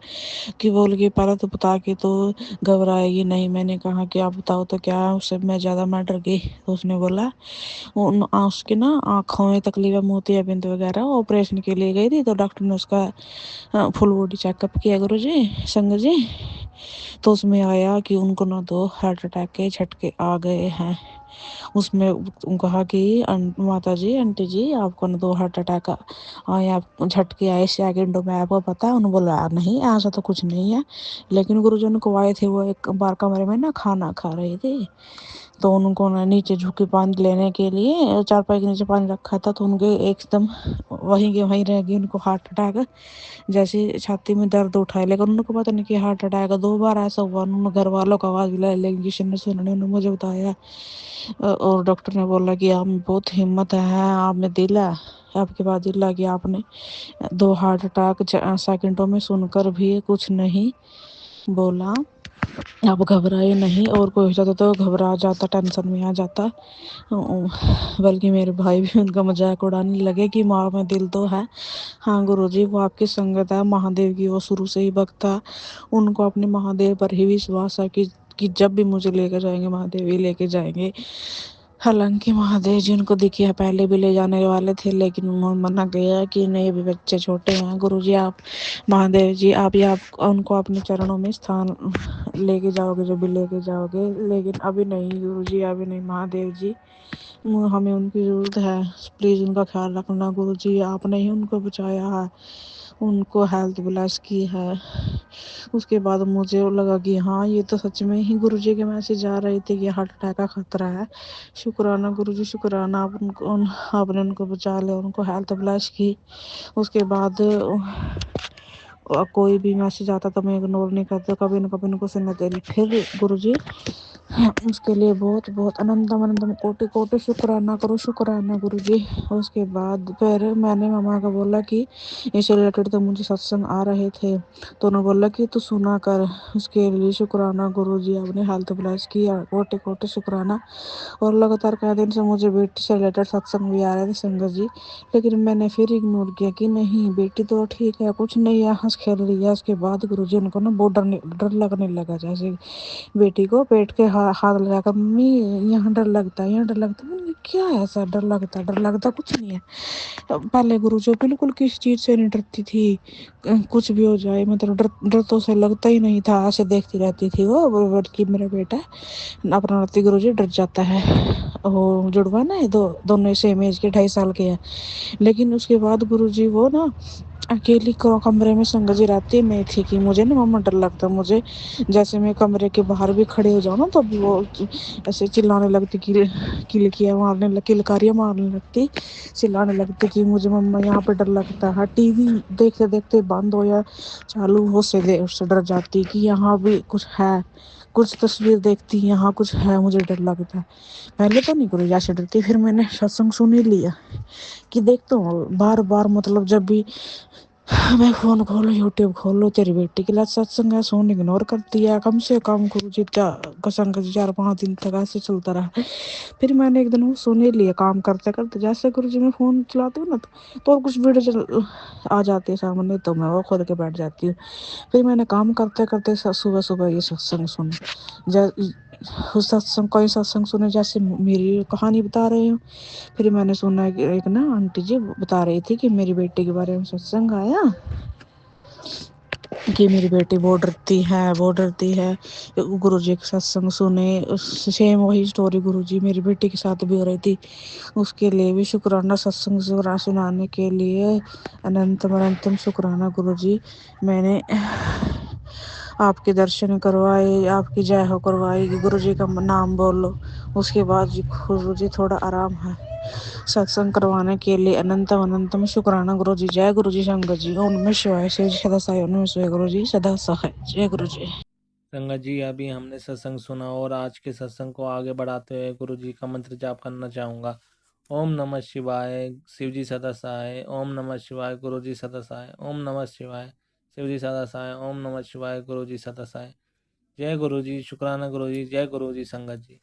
कि बोल के पहले तो बता कि तो घबराएगी नहीं। मैंने कहा कि आप बताओ तो क्या, उससे मैं ज़्यादा मैं डर गई। तो उसने बोला उसकी ना आँखों में तकलीफ है, मोतियाबिंद वगैरह, ऑपरेशन के लिए गई थी, तो डॉक्टर ने उसका फुल बॉडी चेकअप किया गुरु जी संग जी। तो उसमें आया कि उनको ना 2 हार्ट अटैक के झटके आ गए हैं। उसमें कहा कि माता जी, आंटी जी, आपको ना 2 हार्ट अटैक आए, आप झटके आए सेकंडों में, आपको पता है? उन्होंने बोला नहीं ऐसा तो कुछ नहीं है। लेकिन गुरुजी उनको आए थे, वो एक बार कमरे में ना खाना खा रहे थे, तो उनको ना नीचे झुके पानी लेने के लिए चारपाई के नीचे पानी रखा था, तो उनके एकदम वहीं के वहीं रह गई, उनको हार्ट अटैक। जैसे छाती में दर्द उठाए, लेकिन उनको पता नहीं कि हार्ट अटैक 2 बार ऐसा हुआ। उन्होंने घर वालों को आवाज़ बुलाई, लेकिन किसी ने सुना नहीं। उन्होंने मुझे बताया और डॉक्टर ने बोला कि आप में बहुत हिम्मत है, आप में दिल है, आपके पास दिल है कि आपने 2 हार्ट अटैक सेकंडों में सुनकर भी कुछ नहीं बोला। आप घबराए नहीं, और कोई हो जाता तो घबरा जाता, टेंशन में आ जाता। बल्कि मेरे भाई भी उनका मजाक उड़ाने लगे कि माँ में दिल तो है। हाँ गुरुजी, वो आपकी संगत है महादेव की, वो शुरू से ही भक्त था। उनको अपने महादेव पर ही विश्वास है कि जब भी मुझे लेकर जाएंगे महादेव ही लेके जाएंगे। हालांकि महादेव जी उनको दिखे पहले भी ले जाने वाले थे, लेकिन उन्होंने मना किया कि नहीं, अभी बच्चे छोटे हैं। गुरुजी आप, महादेव जी आप ही आप उनको अपने चरणों में स्थान लेके जाओगे, जब भी लेके जाओगे, लेकिन अभी नहीं गुरुजी, अभी नहीं महादेव जी, हमें उनकी ज़रूरत है, प्लीज़ उनका ख्याल रखना गुरुजी, आपने ही उनको बचाया है, उनको हेल्थ ब्लेस की है। उसके बाद मुझे लगा कि हाँ, ये तो सच में ही गुरुजी के मैसेज आ रहे थे कि हार्ट अटैक का खतरा है। शुक्राना गुरुजी, शुक्राना, आपने उनको बचा लिया, उनको हेल्थ ब्लेस की। उसके बाद कोई भी मैसेज आता तो मैं इग्नोर नहीं करती, कभी न कभी उनको सुनने दे रही। फिर गुरुजी उसके लिए बहुत बहुत अनंतम अनंतम कोटि कोटि शुक्राना करो, शुक्राना गुरुजी। उसके बाद फिर मैंने मामा को बोला कि इससे रिलेटेड तो मुझे सत्संग आ रहे थे, तो उन्होंने बोला कि तू सुना कर। उसके लिए शुक्राना गुरुजी, आपने हेल्थ ब्लेस किया, कोटि कोटि शुक्राना। और लगातार कई दिन से मुझे बेटी से रिलेटेड सत्संग भी आ रहे थे संगत जी, लेकिन मैंने फिर इग्नोर किया कि नहीं, बेटी तो ठीक है, कुछ नहीं है, हंस खेल रही है। उसके बाद गुरुजी उनको ना बहुत डर लगने लगा, जैसे बेटी को पेट के हाथ लगाकर, मम्मी यहाँ डर लगता है, यहाँ डर लगता है। मैंने कहा, क्या है ऐसा डर लगता है? डर लगता कुछ नहीं है। पहले गुरुजी बिल्कुल किसी चीज से नहीं डरती थी, कुछ भी हो जाए, मतलब डर तो उसे लगता ही नहीं था, ऐसे देखती रहती थी वो कि मेरा बेटा अपना नाती गुरुजी डर जाता है। वो जुड़वा ना, दोनों सेम एज के, 2.5 साल के हैं। लेकिन उसके बाद गुरुजी वो ना अकेली कमरे में संगत जी रहती मैं थी कि मुझे ना मम्मा डर लगता, मुझे जैसे मैं कमरे के बाहर भी खड़े हो जाऊँ ना, तो वो ऐसे चिल्लाने लगती, किलकियाँ मारने लग, किलकारियाँ मारने लगती, चिल्लाने लगती कि मुझे मम्मा यहाँ पे डर लगता है। टीवी देखते देखते बंद हो या चालू हो, से उससे डर जाती कि यहाँ भी कुछ है, कुछ तस्वीर देखती यहाँ कुछ है, मुझे डर लगता है। पहले तो नहीं करो जैसे डरती, फिर मैंने सत्संग सुन ही लिया कि देखता हूँ बार बार, मतलब जब भी मैं फोन खोलो, यूट्यूब खोलो, तेरी बेटी के लिए सत्संग है, सोन इग्नोर करती है। कम से कम गुरुजी कसंग 4-5 दिन तक ऐसे चलता रहा। फिर मैंने एक दिन वो सुन ही लिया, काम करते करते, जैसे गुरुजी में फोन चलाती हूँ ना, तो और कुछ वीडियो आ जाती है सामने, तो मैं वो खोल के बैठ जाती हूँ। फिर मैंने काम करते करते सुबह सुबह ये सत्संग सुना, उस सत्संग, कोई सत्संग सुने जैसे मेरी कहानी बता रहे हो। फिर मैंने सुना कि एक ना आंटी जी बता रही थी कि मेरी बेटी के बारे में सत्संग आया, कि मेरी बेटी बहुत डरती है, बहुत डरती है। गुरुजी के सत्संग सुने, सेम वही स्टोरी गुरुजी मेरी बेटी के साथ भी हो रही थी। उसके लिए भी शुक्राना, सत्संग सुनाने के लिए अनंतम अनंतम शुक्राना गुरुजी। मैंने आपके दर्शन करवाए, आपकी जय हो करवाई, गुरुजी का नाम बोलो। उसके बाद जी गुरुजी थोड़ा आराम है, सत्संग करवाने के लिए अनंतम अनंतम शुक्राना गुरुजी। जय गुरुजी संगत जी, ओम नमः शिवाय, शिव जी सदा सहाय, ओम नमः शिवाय गुरुजी सदा सहाय, जय गुरुजी। संगत जी, अभी हमने सत्संग सुना और आज के सत्संग को आगे बढ़ाते हुए गुरु जी का मंत्र जाप करना चाहूँगा। ओम नमः शिवाय, शिव जी सदा सहाय, ओम नमः शिवाय, गुरु जी सदा सहाय, ओम नमः शिवाय, शिव जी सदा सहाय, ओम नमः शिवाय, गुरु जी सदा सहाय। जय गुरु जी, शुक्राना गुरु जी, जय गुरु जी संगत जी।